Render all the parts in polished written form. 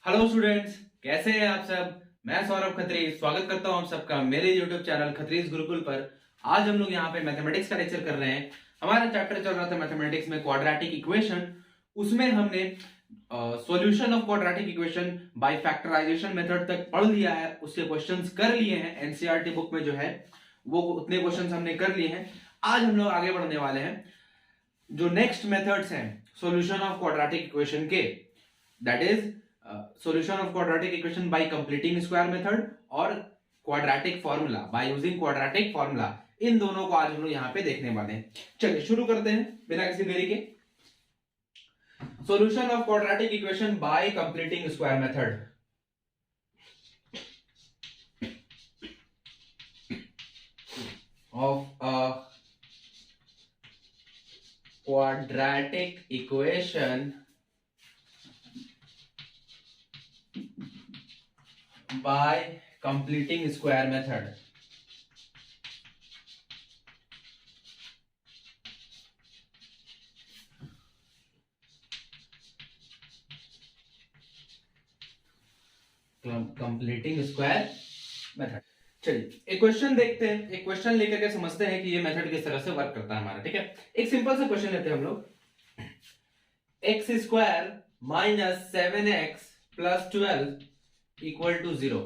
Hello students, कैसे हैं आप सब। मैं सौरभ खत्री स्वागत करता हूं आप सबका मेरे यूट्यूब चैनल खत्रीज गुरुकुल पर। आज हम लोग यहाँ पे मैथमेटिक्स का लेक्चर कर रहे हैं। हमारा चैप्टर चल रहा था मैथमेटिक्स में क्वाड्रेटिक इक्वेशन। उसमें हमने solution of quadratic equation by factorisation method तक पढ़ लिया है, उसके क्वेश्चंस कर लिए हैं। एनसीईआरटी बुक में जो है वो उतने क्वेश्चंस हमने कर लिए हैं। आज हम लोग आगे बढ़ने वाले हैं। जो नेक्स्ट मेथड्स हैं सॉल्यूशन ऑफ क्वाड्रेटिक इक्वेशन के, that is solution of quadratic equation by completing square method और quadratic formula by using quadratic formula, इन दोनों को आज हम लोग यहाँ पे देखने वाले हैं। चलिए शुरू करते हैं बिना किसी देरी के। Solution of quadratic equation by completing square method. Of a quadratic equation by completing square method। Completing square method. चलिए एक क्वेश्चन देखते हैं, एक क्वेश्चन लेकर के समझते हैं कि ये मेथड किस तरह से वर्क करता है हमारा। ठीक है, एक सिंपल सा क्वेश्चन लेते हैं हम लोग। X square minus 7x plus 12 equal to 0।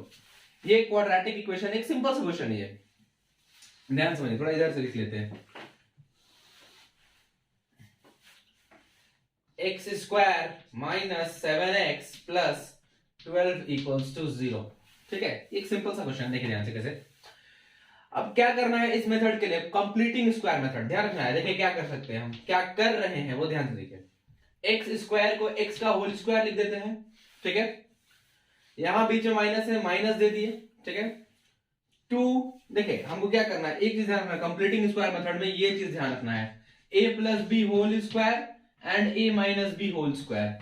ये क्वाड्रेटिक इक्वेशन, एक सिंपल सा क्वेश्चन है। ध्यान समझिए, थोड़ा इधर से लिख लेते हैं। X square minus 7x plus 12 equals to 0। ठीक है, एक सिंपल सा क्वेश्चन, देखिए ध्यान से कैसे। अब क्या करना है इस मेथड के लिए, कंप्लीटिंग स्क्वायर मेथड ध्यान रखना है। देखिए क्या कर सकते हैं हम, क्या कर रहे हैं वो ध्यान से देखिए। एक्स स्क्वायर को एक्स का होल स्क्वायर लिख देते हैं। ठीक है, यहां बीच में माइनस है, माइनस दे दिए। ठीक है, 2, देखिए हमको क्या करना है, एक चीज ध्यान रखना है कंप्लीटिंग स्क्वायर मेथड में, ये चीज ध्यान रखना है, a plus B whole square and a minus b whole square.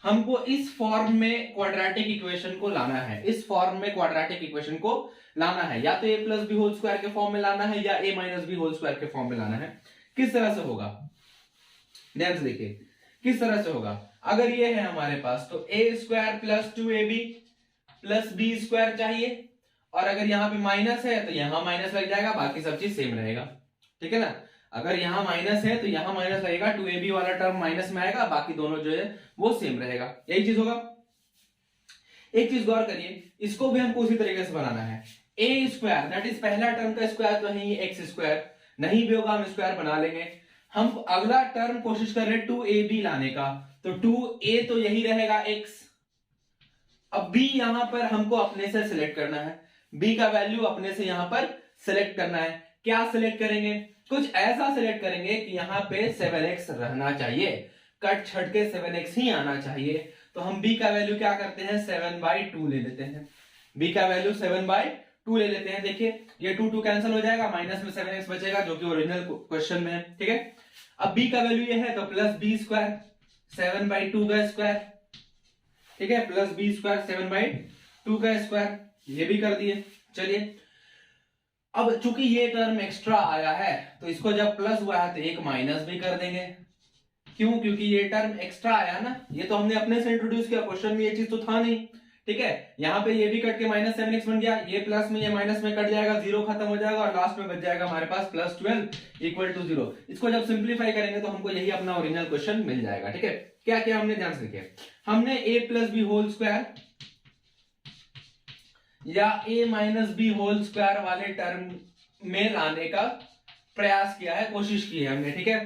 हमको इस फॉर्म में क्वाड्रेटिक इक्वेशन को लाना है, इस फॉर्म में क्वाड्रेटिक इक्वेशन को लाना है। या तो a plus B whole square के फॉर्म में लाना है या a minus b whole square के फॉर्म में लाना है। किस तरह से होगा ध्यान से देखिए, किस तरह से होगा। अगर ये है हमारे पास तो a square plus 2ab plus B square चाहिए, और अगर यहाँ पे माइनस है तो यहां माइनस लग जाएगा, बाकी सब चीज सेम रहेगा। ठीक है ना, अगर यहां माइनस है तो यहां माइनस लगेगा, 2ab वाला टर्म माइनस में आएगा, बाकी दोनों जो है वो सेम रहेगा। यही चीज होगा। एक चीज गौर करिए, इसको भी हमको उसी तरीके से बनाना है। ए स्क्वायर दैट इज पहला टर्म का स्क्वायर तो नहीं, एक्स स्क्वायर नहीं भी होगा, हम स्क्वायर बना लेंगे। हम अगला टर्म कोशिश कर रहे हैं 2ab लाने का, तो 2a तो यही रहेगा x। अब b यहां पर हमको अपने से सिलेक्ट करना है, b का वैल्यू अपने से यहां पर सिलेक्ट करना है। क्या सिलेक्ट करेंगे, कुछ ऐसा सिलेक्ट करेंगे कि यहां पे 7x रहना चाहिए, कट छट के 7x ही आना चाहिए। तो हम b का वैल्यू क्या करते हैं, 7/2 ले लेते हैं। b का वैल्यू 7/2 ले लेते हैं। देखिए ये 2 कैंसिल हो जाएगा, माइनस में 7x बचेगा जो कि ओरिजिनल क्वेश्चन में है। ठीक है, अब b का वैल्यू ये है तो प्लस बी स्क्वायर 7/2 का स्क्वायर। ठीक है, प्लस बी स्क्वायर 7/2 का स्क्वायर, ये भी कर दिए। चलिए अब चूंकि ये टर्म एक्स्ट्रा आया है तो इसको जब प्लस हुआ है तो एक माइनस भी कर देंगे। क्यों, क्योंकि ये टर्म एक्स्ट्रा आया ना, ये तो हमने अपने से इंट्रोड्यूस किया, क्वेश्चन में ये चीज तो था नहीं। ठीक है, यहाँ पे ये भी कट के माइनस 7x बन गया, ये प्लस में ये माइनस में कट जाएगा, 0 खत्म हो जाएगा और लास्ट में बच जाएगा हमारे पास प्लस 12 इक्वल टू 0। इसको जब सिंप्लीफाई करेंगे तो हमको यही अपना ओरिजिनल क्वेश्चन मिल जाएगा। ठीक है, क्या क्या हमने ध्यान से किया, हमने a plus B whole square या a minus b whole square वाले टर्म में लाने का प्रयास किया है, कोशिश की है हमने। ठीक है,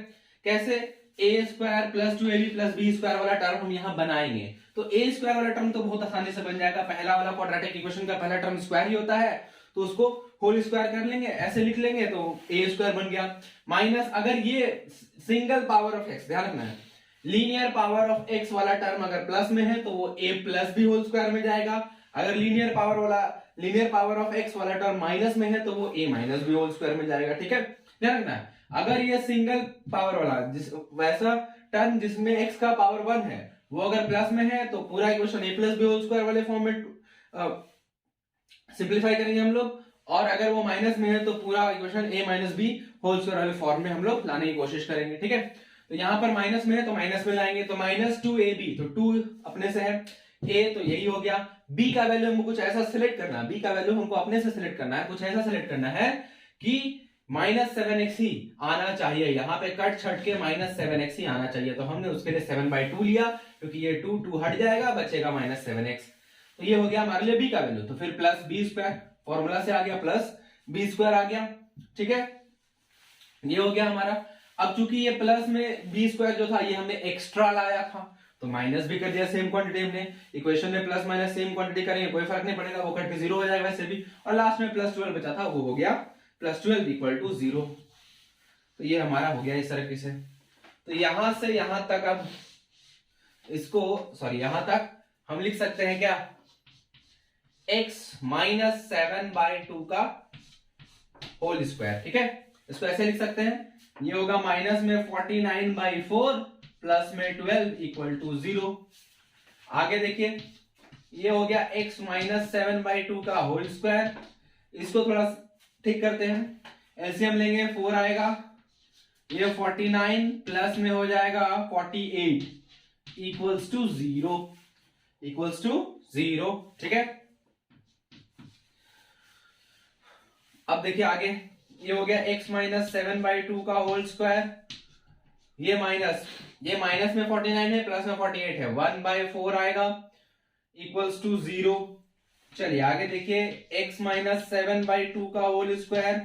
कैसे, a square plus 2ab plus B square वाला टर्म हम यहां बनाएंगे तो a स्क्वायर वाला टर्म तो बहुत आसानी से बन जाएगा। पहला वाला क्वाड्रेटिक इक्वेशन का पहला टर्म स्क्वायर ही होता है, तो उसको होल स्क्वायर कर लेंगे, ऐसे लिख लेंगे तो a स्क्वायर बन गया। माइनस अगर ये सिंगल पावर ऑफ x, ध्यान रखना है, लीनियर पावर ऑफ x वाला टर्म अगर प्लस में है तो वो a plus B whole square में जाएगा। अगर लीनियर पावर ऑफ x वाला टर्म माइनस में है तो वो a minus b whole square में जाएगा। ठीक है, ध्यान रखना है, अगर ये सिंगल पावर वाला वैसा टर्म जिसमें x का पावर 1 है वो अगर प्लस में है तो पूरा equation a plus B whole square वाले फॉर्म में सिंप्लीफाई करेंगे हम लोग, और अगर वो माइनस में है तो पूरा equation a minus b whole square वाले फॉर्म में हम लोग लाने की कोशिश करेंगे। ठीक है, तो यहां पर माइनस में है तो माइनस में लाएंगे, तो -2ab, तो 2 अपने से है, ए तो यही हो गया। बी का वैल्यू हमको कुछ ऐसा सिलेक्ट करना है, बी का वैल्यू हमको अपने से सिलेक्ट करना है, कुछ ऐसा सिलेक्ट करना है कि -7x ही आना चाहिए, यहाँ पे कट छट के -7x ही आना चाहिए। तो हमने उसके लिए 7/2 लिया, क्योंकि ये 2 हट जाएगा, बचेगा -7x। तो ये हो गया हमारे लिए बी का वैल्यू। तो फिर प्लस बी स्क्वायर फॉर्मूला से आ गया, प्लस बी स्क्वायर आ गया, ठीक है, ये हो गया हमारा। अब चूंकि ये प्लस में बी स्क्वायर जो था ये हमने एक्स्ट्रा लाया था, तो माइनस भी कर दिया सेम क्वांटिटी हमने। इक्वेशन में प्लस माइनस सेम क्वांटिटी करेंगे, कोई फर्क नहीं पड़ेगा, वो कट के 0 हो जाएगा वैसे भी। और लास्ट में +12 बचा था, वो हो गया +12 = 0। तो ये हमारा हो गया इस तरीके से। तो यहां से यहां तक अब इसको यहां तक हम लिख सकते हैं क्या, x -7/2 का होल स्क्वायर, ठीक है। इसको ऐसे लिख सकते हैं, ये होगा माइनस में 49/4 प्लस में 12 = 0। आगे देखिए, ये हो गया x -7/2 का होल स्क्वायर। इसको थोड़ा ठीक करते हैं, एलसीएम लेंगे 4 आएगा, ये 49 प्लस में हो जाएगा 48 = 0, ठीक है। अब देखिए आगे, ये हो गया x -7/2 का होल स्क्वायर, ये माइनस में 49 है, प्लस में 48 है, 1/4 आएगा = 0। चलिए आगे देखिए, x -7/2 का होल स्क्वायर,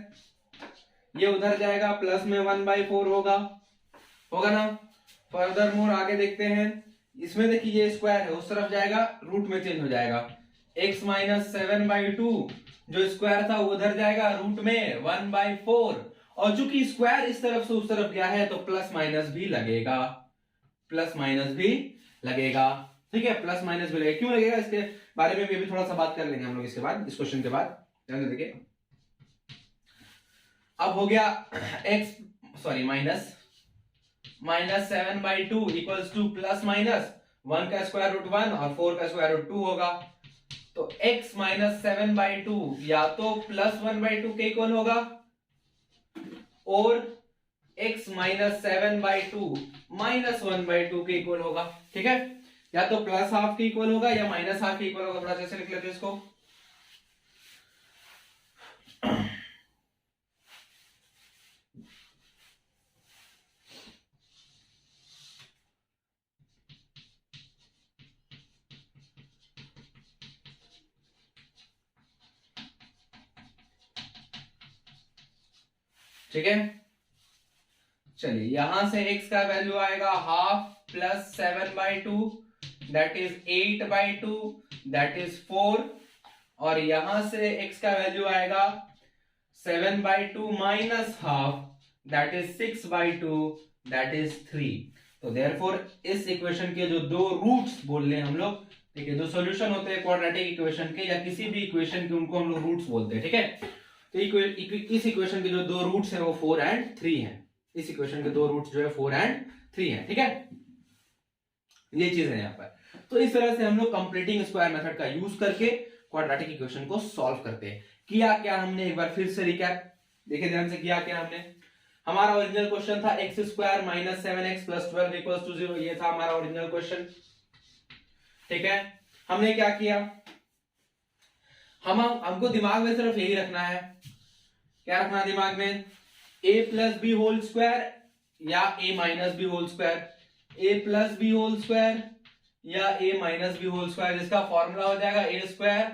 ये उधर जाएगा, प्लस में 1/4 होगा ना। फर्दर मोर आगे देखते हैं, इसमें देखिए ये स्क्वायर है, उस तरफ जाएगा, रूट में चेंज हो जाएगा। x -7/2 जो स्क्वायर था वो उधर जाएगा, रूट में 1/4। और चूंकि स्क्वायर इस तरफ से उस तरफ गया है तो प्लस माइनस भी लगेगा, ठीक है, प्लस माइनस भी लगेगा। क्यों लगेगा, इसके बारे में भी थोड़ा सा बात कर लेंगे हम लोग इसके बाद, इस क्वेश्चन के बाद। ध्यान देखिए, अब हो गया -7/2 = प्लस माइनस 1 का स्क्वायर रूट 1 और 4 का स्क्वायर रूट 2 होगा। तो x -7/2 या तो +1/2 के इक्वल होगा, और x -7/2 -1/2 के इक्वल होगा, ठीक है। या तो +½ के इक्वल होगा या -½ के इक्वल होगा। थोड़ा जैसे लिख लेते हैं इसको, ठीक है। चलिए यहां से x का वैल्यू आएगा ½ + 7/2 दैट इज 8/2 दैट इज 4। और यहां से x का वैल्यू आएगा 7/2 -½ दैट इज 6/2 दैट इज 3। तो देयरफॉर इस इक्वेशन के जो दो रूट्स बोल रहे हैं हम लोग, ठीक है, जो सॉल्यूशन होते हैं क्वाड्रेटिक इक्वेशन के या किसी भी इक्वेशन के, उनको हम लोग रूट्स बोलते हैं, ठीक है। तो इस इक्वेशन के जो दो रूट्स हैं वो 4 और 3 हैं। इस इक्वेशन के दो रूट्स जो है 4 और 3 हैं, ठीक है, ये चीज है यहाँ पर। तो इस तरह से हम लोग कंप्लीटिंग स्क्वायर मेथड का यूज करके क्वाड्रेटिक इक्वेशन को सॉल्व करते हैं। किया क्या हमने, एक बार फिर से रिकैप देखिए ध्यान से, किया क्या हमने। हमारा ओरिजिनल क्वेश्चन था x² - 7x + 12 = 0, ये था हमारा ओरिजिनल क्वेश्चन, ठीक है। हमने क्या किया, हमको दिमाग में सिर्फ यही रखना है, क्या रखना है दिमाग में, a + b होल स्क्वायर या a - b whole square, a + b whole square या a - b होल स्क्वायर, जिसका फॉर्मूला हो जाएगा a²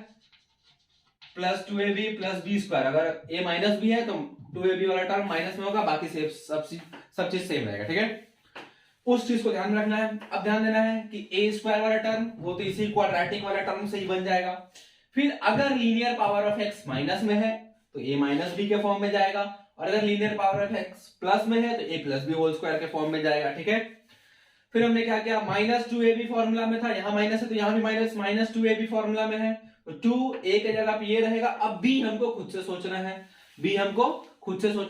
+ 2ab + b²। अगर a - b है तो 2ab वाला टर्म माइनस में होगा, बाकी सब चीज सेम रहेगा, ठीक है। उस चीज को ध्यान में रखना है। अब ध्यान देना है कि a² वाला टर्म वो तो इसी क्वाड्रेटिक वाला टर्म से ही बन जाएगा। फिर अगर linear power of x minus में है तो a - b के फॉर्म में जाएगा, और अगर linear power of x plus में है तो a + b होल स्क्वायर के फॉर्म में जाएगा, ठीक है। फिर हमने क्या किया, -2ab फॉर्मूला में था, यहां माइनस है तो यहां भी -2ab फॉर्मूला में है, तो 2a के जगह पे ये रहेगा। अब b हमको खुद से सोचना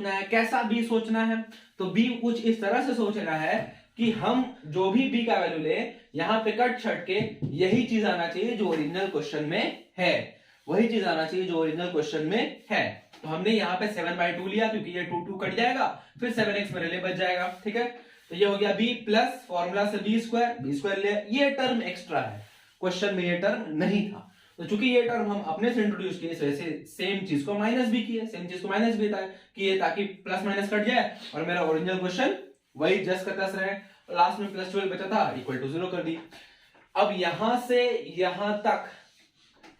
है, कैसा b सोचना है, तो b कुछ इस तरह से सोचना है कि हम जो भी b का वैल्यू ले, यहां पे कट छट के यही चीज आना चाहिए जो ओरिजिनल क्वेश्चन में है, वही चीज आना चाहिए जो ओरिजिनल क्वेश्चन में है। तो हमने यहाँ पे 7/2 लिया, क्योंकि ये 2 कट जाएगा, फिर 7x मेरे लिए बच जाएगा, ठीक है। तो ये हो गया b प्लस फॉर्मूला से b² ले, ये टर्म एक्स्ट्रा है, क्वेश्चन में ये टर्म नहीं था। तो चूंकि ये टर्म हम अपने से इंट्रोड्यूस किए, इस वजह से सेम चीज को माइनस भी किए, सेम चीज को माइनस भी किए ताकि प्लस माइनस कट जाए और मेरा ओरिजिनल क्वेश्चन वही जस्ट का तस रहे। लास्ट में प्लस 12 बचा था, इक्वल टू 0 कर दी। अब यहां से यहां तक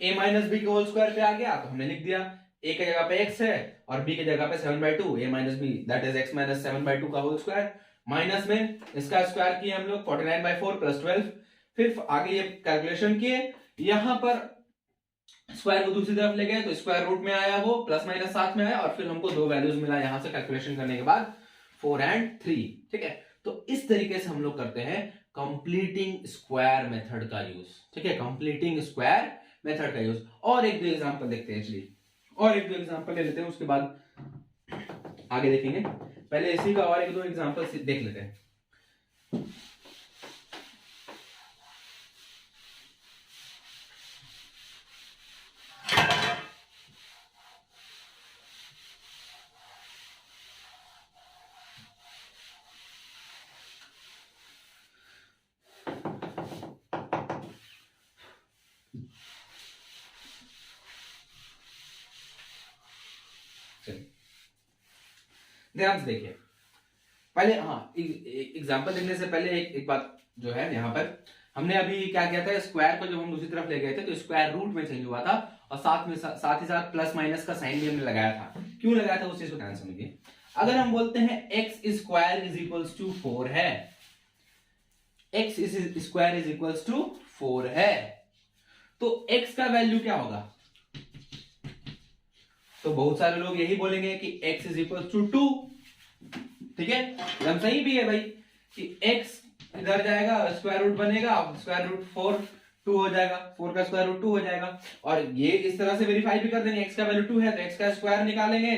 a माइनस बी के होल स्क्वायर पे आ गया, तो हमने लिख दिया a की जगह पे x है और b की जगह पे 7/2, a minus b that is x minus 7/2 का होल स्क्वायर, माइनस में इसका स्क्वायर किया हम लोग 49/4 प्लस 12। फिर आगे ये कैलकुलेशन किए, यहां पर स्क्वायर को दूसरी तरफ ले गए तो स्क्वायर रूट में आया, वो प्लस माइनस साथ में आया और फिर हमको दो वैल्यूज मिला यहां से कैलकुलेशन करने के बाद 4 और 3। ठीक है, तो इस तरीके से हम लोग करते हैं कंप्लीटिंग स्क्वायर मेथड का यूज। ठीक है, कंप्लीटिंग स्क्वायर मेथड का यूज। और एक दो एग्जांपल देखते हैं, चलिए और एक दो एग्जांपल ले लेते हैं, उसके बाद आगे देखेंगे। पहले इसी का और एक दो एग्जांपल देख लेते हैं। ध्यान से देखिए पहले, हाँ एग्जांपल देखने से पहले एक बात जो है, यहाँ पर हमने अभी क्या किया था, स्क्वायर को जब हम दूसरी तरफ ले गए थे तो स्क्वायर रूट में चेंज हुआ था और साथ ही साथ प्लस माइनस का साइन भी हमने लगाया था। क्यों लगाया था उस चीज को ध्यान समझिए। अगर हम बोलते हैं x square is equals to 4 है, x square is equals to 4 है, तो एक्स का वैल्यू क्या होगा? तो बहुत सारे लोग यही बोलेंगे कि x इज इक्वल टू 2। ठीक है, एकदम सही भी है भाई कि x इधर जाएगा, स्क्वायर रूट बनेगा, स्क्वायर रूट 4 2 हो जाएगा, 4 का स्क्वायर रूट 2 हो जाएगा। और ये इस तरह से वेरीफाई भी कर देंगे, x का वैल्यू 2 है तो x का स्क्वायर निकालेंगे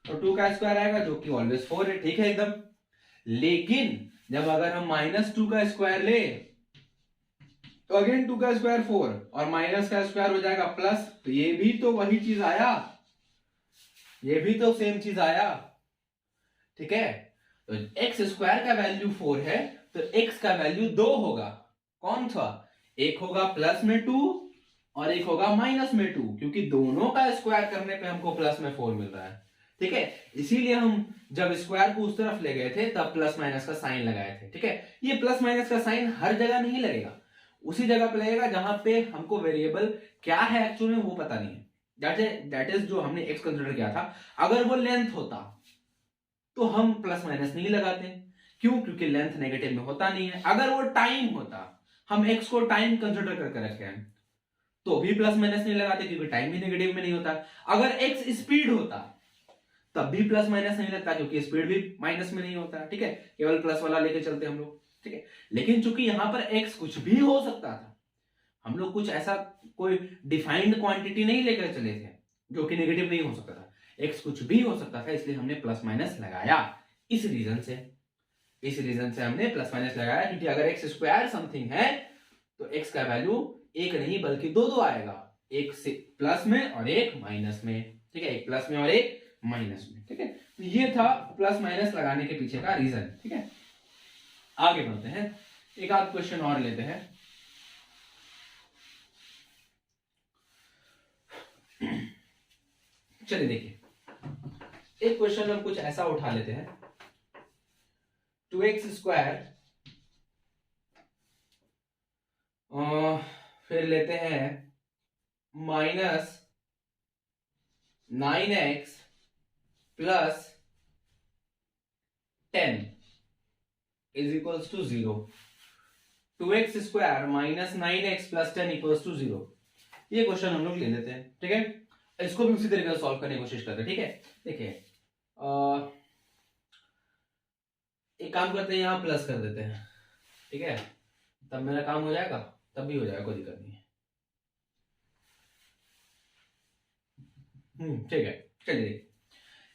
और 2 का स्क्वायर आएगा जो कि ऑलवेज 4 है। ठीक है एकदम। लेकिन जब अगर हम -2 का स्क्वायर ले तो अगेन 2 का स्क्वायर 4 और माइनस का स्क्वायर हो जाएगा प्लस, तो ये भी तो वही चीज आया, ये भी तो सेम चीज आया। ठीक है, तो एक्स स्क्वायर का वैल्यू 4 है तो एक्स का वैल्यू 2 होगा। कौन सा? एक होगा प्लस में 2 और एक होगा माइनस में 2, क्योंकि दोनों का स्क्वायर करने पे हमको प्लस में 4 मिल रहा है। ठीक है, इसीलिए हम जब स्क्वायर को उस तरफ ले गए थे तब प्लस माइनस का साइन लगाए थे। ठीक है, ये प्लस माइनस का साइन हर जगह नहीं लगेगा, उसी जगह पे लगेगा जहां पे हमको वेरिएबल क्या है एक्चुअली में वो पता नहीं है। दैट इज जो हमने एक्स कंसीडर किया था। अगर वो लेंथ होता तो हम प्लस माइनस नहीं लगाते। क्यों? क्योंकि लेंथ नेगेटिव में होता नहीं है। अगर वो टाइम होता, हम एक्स को टाइम कंसीडर करके रखे हैं तो भी प्लस माइनस नहीं लगाते क्योंकि टाइम भी नेगेटिव में नहीं होता। अगर एक्स स्पीड होता तब भी प्लस माइनस नहीं लगता क्योंकि स्पीड भी माइनस में नहीं होता। ठीक है, केवल प्लस वाला लेके चलते हम लोग। ठीक है, लेकिन चूंकि यहां पर x कुछ भी हो सकता था, हम लोग कुछ ऐसा कोई डिफाइंड क्वांटिटी नहीं लेकर चले थे जो कि नेगेटिव नहीं हो सकता था, x कुछ भी हो सकता था, इसलिए हमने प्लस माइनस लगाया। इस रीजन से हमने प्लस माइनस लगाया, क्योंकि अगर x स्क्वायर समथिंग है तो x का वैल्यू एक नहीं बल्कि दो आएगा, एक से प्लस में और एक माइनस में। ठीक है, एक प्लस में और एक माइनस में। ठीक है, तो ये था प्लस माइनस लगाने के पीछे का रीजन। ठीक है, आगे बढ़ते हैं, एक आध क्वेश्चन और लेते हैं। चलिए देखिए, एक क्वेश्चन हम कुछ ऐसा उठा लेते हैं, 2x स्क्वायर, फिर लेते हैं -9x plus 10 is equals to 0। 2x square minus 9x plus 10 equals to 0। ये क्वेश्चन हम लोग ले लेते हैं। ठीक है, इसको भी उसी तरीके से सॉल्व करने की कोशिश करते हैं। ठीक है, देखिए एक काम करते हैं, यहां प्लस कर देते हैं। ठीक है, तब मेरा काम हो जाएगा, तब भी हो जाएगा, कोई दिक्कत नहीं है। ठीक है, चलिए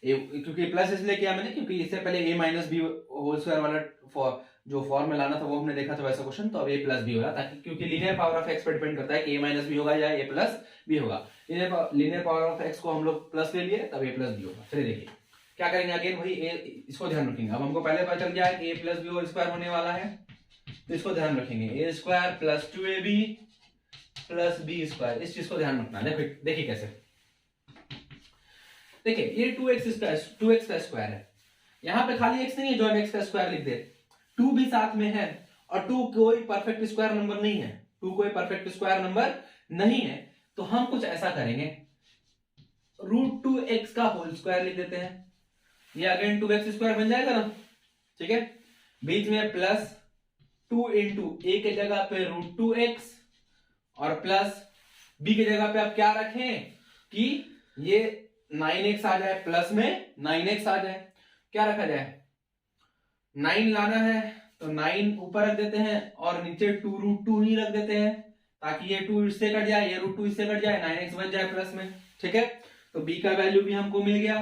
क्योंकि प्लस इसलिए किया मैंने क्योंकि इससे पहले a minus b whole square वाला जो फॉर्म में लाना था वो हमने देखा था वैसा क्वेश्चन, तो अब a प्लस बी होगा, ताकि क्योंकि लीनियर पावर ऑफ x पर डिपेंड करता है कि a माइनस बी होगा या a प्लस बी होगा। लीनियर पावर ऑफ x को हम लोग प्लस ले लिए, तब a प्लस बी होगा। चलिए देखिए क्या करेंगे, अगेन वही इसको ध्यान रखेंगे। अब हमको पहले पता चल गया है कि a plus B whole square होने वाला है, तो इसको ध्यान रखेंगे, A square plus 2ab plus B square, इस चीज को ध्यान रखना। देखिए कैसे, देखिए ये 2x का स्क्वायर है, यहाँ पे खाली x नहीं है जो हम x का स्क्वायर लिख दे, 2 भी साथ में है, और 2 कोई परफेक्ट स्क्वायर नंबर नहीं है, 2 कोई परफेक्ट स्क्वायर नंबर नहीं है। तो हम कुछ ऐसा करेंगे, √2x का होल स्क्वायर लिख देते हैं, ये अगेन 2x स्क्वायर बन जाएगा ना, ठीक है। बीच में प्लस 2 इंटू a के जगह पे √2x और प्लस b की जगह पे आप क्या रखें कि ये 9x आ जाए, प्लस में 9x आ जाए। क्या रखा जाए, 9 लाना है तो 9 ऊपर रख देते हैं और नीचे 2√2 ही रख देते हैं, ताकि ये 2 इससे कट जाए, ये √2 इससे कट जाए, 9x बन जाए प्लस में, ठीक है। तो b का वैल्यू भी हमको मिल गया।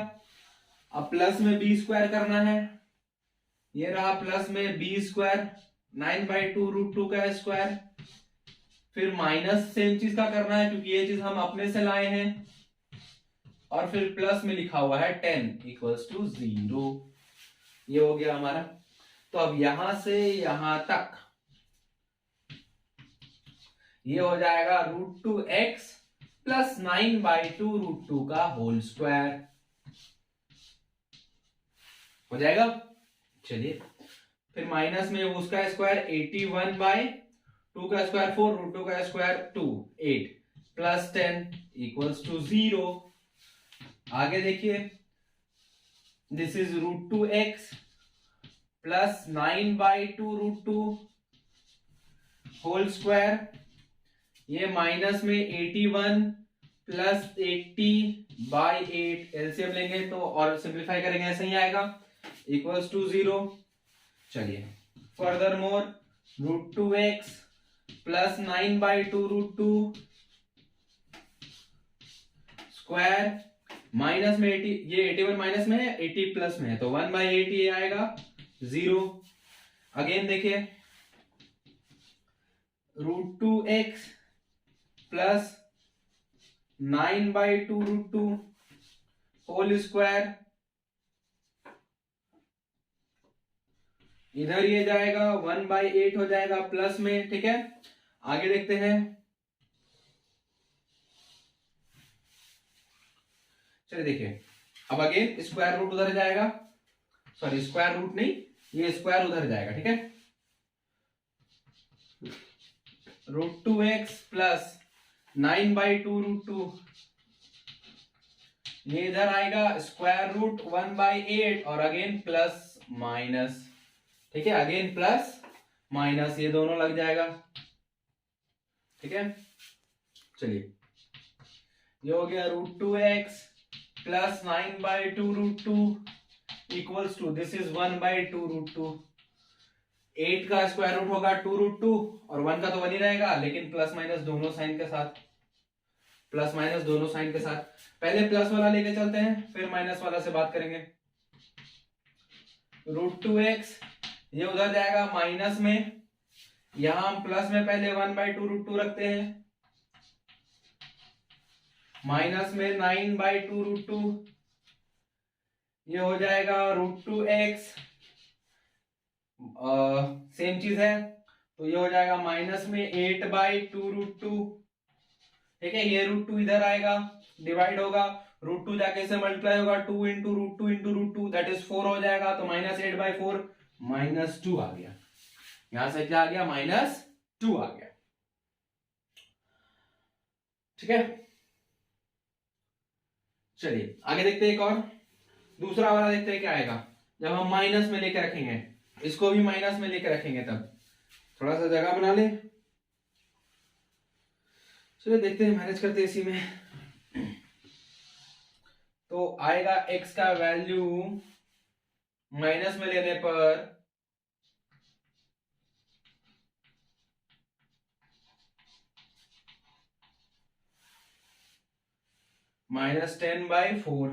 अब प्लस में b स्क्वायर करना है, ये रहा प्लस में b स्क्वायर 9/2 √2 का स्क्वायर, फिर माइनस सेम चीज का करना है क्योंकि ये चीज हम अपने से लाए हैं, और फिर प्लस में लिखा हुआ है 10 = 0, ये हो गया हमारा। तो अब यहां से यहां तक ये हो जाएगा √2x प्लस 9/2 का होल स्क्वायर हो जाएगा। चलिए फिर माइनस में उसका स्क्वायर 81/2 का स्क्वायर 4, √2 का स्क्वायर 2, 8 प्लस 10 = 0। आगे देखिए, this is √2x plus 9/2 whole square, ये माइनस में 81 प्लस 80/8, एलसीएम लेंगे तो और सिंप्लीफाई करेंगे ऐसे ही आएगा, = 0। चलिए further more, √2x plus 9/2 square, minus में 80, ये 81 माइनस में है, 80 प्लस में है, तो 1/8 ये आएगा 0। अगेन देखिए, √2x प्लस 9/2 होल स्क्वायर, इधर ये जाएगा 1/8 हो जाएगा प्लस में, ठीक है। आगे देखते हैं, चलिए देखिए, अब अगेन स्क्वायर रूट उधर जाएगा, सॉरी स्क्वायर रूट नहीं, ये स्क्वायर उधर जाएगा, ठीक है। √2x प्लस 9/2 ये इधर आएगा स्क्वायर रूट 1/8 और अगेन प्लस माइनस, ठीक है, अगेन प्लस माइनस, ये दोनों लग जाएगा, ठीक है। चलिए ये हो गया √2x plus 9/2 equals to, this is 1/2 8 का स्क्वायर रूट होगा 2 और 1 का तो 1 ही रहेगा, लेकिन प्लस माइनस दोनों साइन के साथ, प्लस माइनस दोनों साइन के साथ। पहले प्लस वाला लेके चलते हैं, फिर माइनस वाला से बात करेंगे। √2x ये उधर जाएगा माइनस में, यहां हम प्लस में पहले 1/2 रखते हैं, माइनस में 9/2 ये हो जाएगा √2x, सेम चीज है, तो ये हो जाएगा माइनस में 8/2, ठीक है। ये √2 इधर आएगा, डिवाइड होगा, √2 जाके से मल्टीप्लाई होगा, 2 इंटू √2 दैट इज 4 हो जाएगा, तो -8/4 -2 आ गया, यहां से क्या आ गया, -2 आ गया, ठीक है। चलिए आगे देखते हैं, एक और दूसरा वाला देखते हैं क्या आएगा, जब हम माइनस में लेके रखेंगे, इसको भी माइनस में लेके रखेंगे, तब थोड़ा सा जगह बना ले। चलिए देखते हैं, मैनेज करते हैं इसी में। तो आएगा x का वैल्यू माइनस में लेने पर -10/4,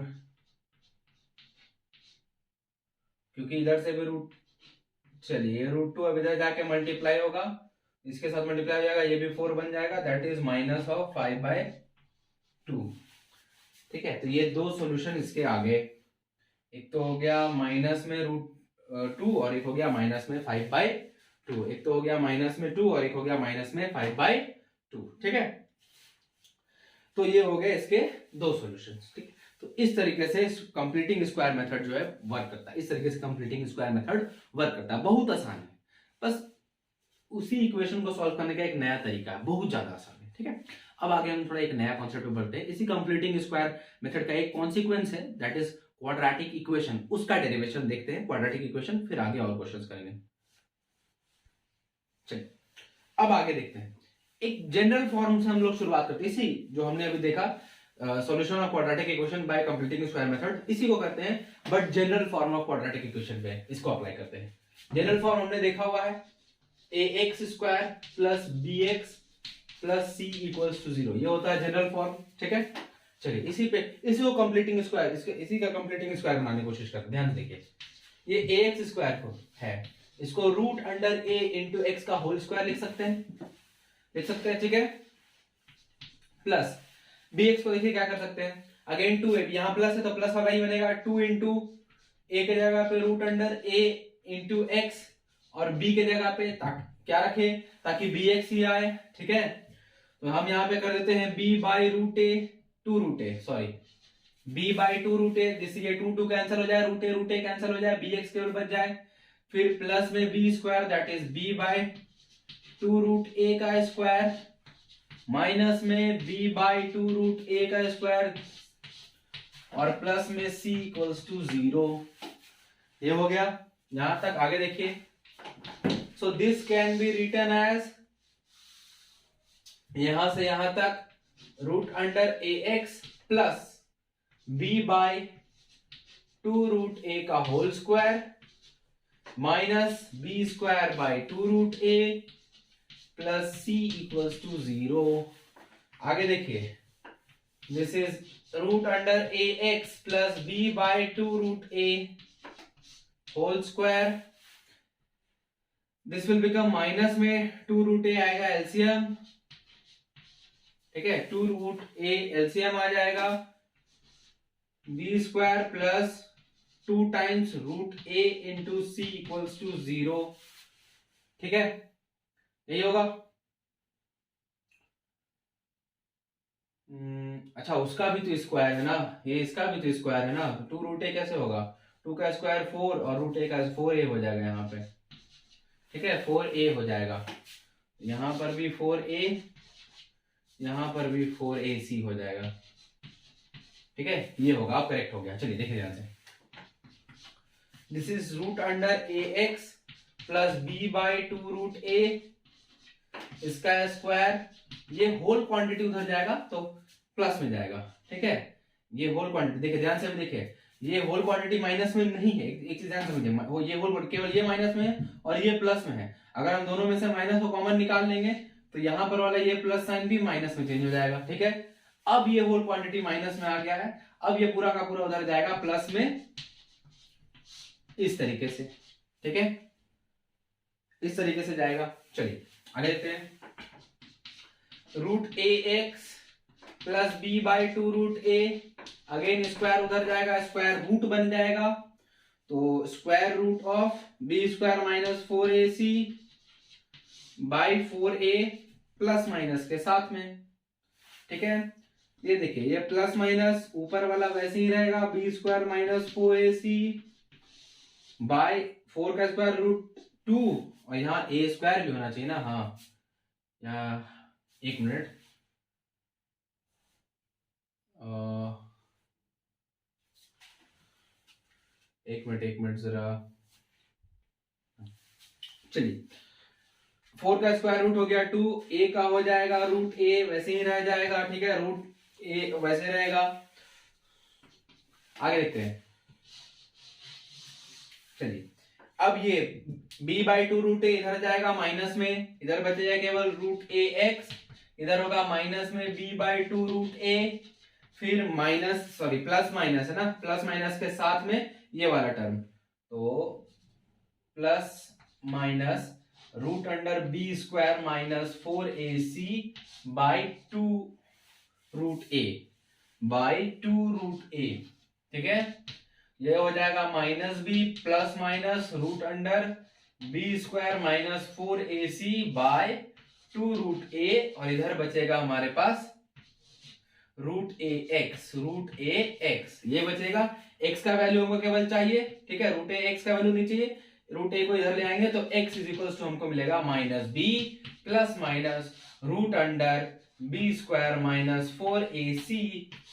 क्योंकि इधर से भी रूट, चलिए √2 अब इधर जाके मल्टीप्लाई होगा, इसके साथ मल्टीप्लाई हो जाएगा, ये भी 4 बन जाएगा, दैट इज -5/2, ठीक है। तो ये दो सॉल्यूशन इसके आगे, एक तो हो गया माइनस में √2 और एक हो गया माइनस में 5/2, 2, एक तो हो गया माइनस में 2 और एक हो गया माइनस में 5/2, ठीक है। तो ये हो गए इसके दो सॉल्यूशंस, ठीक है। तो इस तरीके से कंप्लीटिंग स्क्वायर मेथड जो है वर्क करता है, इस तरीके से कंप्लीटिंग स्क्वायर मेथड वर्क करता है। बहुत आसान है, बस उसी इक्वेशन को सॉल्व करने का एक नया तरीका है, बहुत ज्यादा आसान है, ठीक है। अब आगे हम थोड़ा एक नया कॉन्सेप्ट पे बढ़ते हैं। इसी कंप्लीटिंग स्क्वायर मेथड का एक कॉन्सिक्वेंस है, दैट इज क्वाड्रेटिक इक्वेशन, उसका डेरिवेशन देखते हैं, क्वाड्रेटिक इक्वेशन, फिर आगे और क्वेश्चंस करेंगे। चलिए अब आगे देखते हैं। एक जनरल फॉर्म से हम लोग शुरुआत करते हैं, इसी जो हमने अभी देखा solution of quadratic equation by completing square method, इसी को करते हैं, but general form of quadratic equation पे इसको अप्लाई करते हैं। जनरल फॉर्म हमने देखा हुआ है, ax square plus bx plus c equals to 0, ये होता है जनरल फॉर्म, ठीक है। चलिए इसी को कंप्लीटिंग स्क्वायर, इसी का कंप्लीटिंग स्क्वायर बनाने की कोशिश करते हैं। ध्यान से देखिए, ये ax स्क्वायर को है, इसको root under a into x का होल स्क्वायर लिख सकते हैं, ठीक है। प्लस bx को देखिए क्या कर सकते हैं, अगेन 2a, यहां प्लस है तो प्लस वाला ही बनेगा, 2 इंटू a के जगह पे root under a into x और b के जगह पे क्या रखे, ताकि bx ही आए, ठीक है। तो हम यहां पे कर देते हैं b by root A, b by 2 root A, जिससे ये 2 कैंसिल हो जाए, रूट ए कैंसिल हो जाए, bx केवल बच जाए, फिर प्लस में b square that is b by 2 root A का स्क्वायर, माइनस में b बाई 2 रूट ए का स्क्वायर, और प्लस में c इक्वल्स टू 0। ये हो गया यहां तक। आगे देखिए, so this can be written as, यहां से यहां तक root under A x plus b by 2 root A का whole square minus b square by 2 root A plus c equals to 0। आगे देखिए, this is root under A x plus b by 2 root A whole square, this will become minus में 2 root ए आएगा LCM, ठीक है, 2 root A LCM आ जाएगा, b square plus 2 times root a into c equals to 0, ठीक है। यही होगा। अच्छा, उसका भी तो स्क्वायर है ना, ये इसका भी तो स्क्वायर है ना, 2 रूट ए कैसे होगा, 2 का स्क्वायर 4 और रूट ए का 4a हो जाएगा यहाँ पे, ठीक है, 4a हो जाएगा, यहाँ पर भी 4a, यहाँ पर भी 4ac हो जाएगा, ठीक है। ये होगा, अब करेक्ट हो गया। चलिए देखिए ध्यान से, this is root under A x plus B by 2 root A, इसका स्क्वायर, ये होल क्वांटिटी उधर जाएगा तो प्लस में जाएगा, ठीक है। ये होल क्वांटिटी देखिए ध्यान से, भी देखिए ये होल क्वांटिटी माइनस में नहीं है, एक चीज ध्यान समझिए, वो ये होल केवल ये माइनस में है और ये प्लस में है। अगर हम दोनों में से माइनस को कॉमन निकाल लेंगे तो यहाँ पर वाला ये प्लस साइन भी माइनस में चेंज हो जाएगा, ठीक है। अब ये होल क्वांटिटी माइनस में आ गया है, अब ये पूरा का पूरा उधर जाएगा प्लस में, इस तरीके से, ठीक है, इस तरीके से जाएगा। चलिए आगे देखते हैं, root a x plus B by 2 root a, again square उधर जाएगा, स्क्वायर रूट बन जाएगा, तो square root of b square minus 4ac by 4a plus minus के साथ में, ठीक है। ये देखिए, ये प्लस माइनस ऊपर वाला वैसे ही रहेगा, B square minus 4ac by 4 का स्क्वायर रूट 2, और यहाँ ए स्क्वायर भी होना चाहिए ना, हाँ, यहाँ एक मिनट, एक मिनट जरा, चलिए 4 का स्क्वायर रूट हो गया 2, ए का हो जाएगा रूट ए वैसे ही रह जाएगा, ठीक है, रूट ए वैसे रहेगा। आगे देखते हैं, चलिए अब ये b बाई 2 रूट ए इधर जाएगा माइनस में, इधर बचेगा केवल रूट ए एक्स, इधर होगा माइनस में b बाई 2 रूट ए, फिर माइनस प्लस माइनस है ना, प्लस माइनस के साथ में ये वाला टर्म, तो plus minus root under B square minus 4ac by 2 root A by 2 root A, ठीक है। ये हो जाएगा minus B plus minus root under B square minus 4ac by 2 root A, और इधर बचेगा हमारे पास रूट ए एक्स, ये बचेगा। x का वैल्यू हमको केवल चाहिए, ठीक है, रूट ए एक्स का वैल्यू नहीं चाहिए। रूट ए को इधर ले आएंगे तो x इज इक्वल टू हमको मिलेगा minus B plus minus root under B square minus 4ac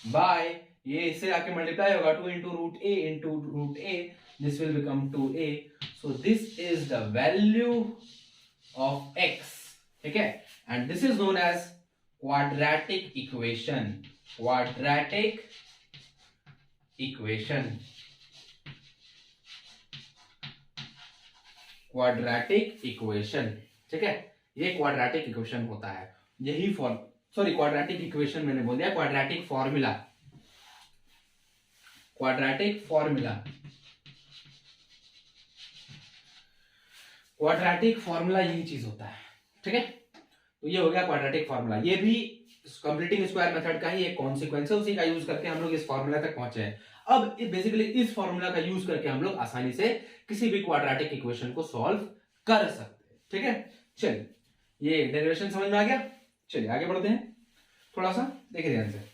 by, ये इससे आके मल्टीप्लाई होगा 2 into root a, this will become 2a। So this is the value of x, ठीक है, and this is known as quadratic equation, quadratic equation, quadratic equation, ठीक है, ये quadratic equation होता है। यही क्वाड्रेटिक इक्वेशन मैंने बोल दिया, quadratic formula, quadratic formula, quadratic formula यही चीज होता है, ठीक है। तो ये हो गया क्वाड्रेटिक फॉर्मूला, ये भी कंप्लीटिंग स्क्वायर मेथड का ही एक कॉन्सिक्वेंस है, उसी का यूज करके हम लोग इस फॉर्मूला तक पहुंचे हैं। अब बेसिकली इस फॉर्मूला का यूज करके हम लोग आसानी से किसी भी क्वाड्रेटिक इक्वेशन को सॉल्व कर सकते हैं, ठीक है। चलिए, ये डेरिवेशन समझ में आ गया, चलिए आगे बढ़ते हैं, थोड़ा सा देखिए ध्यान से।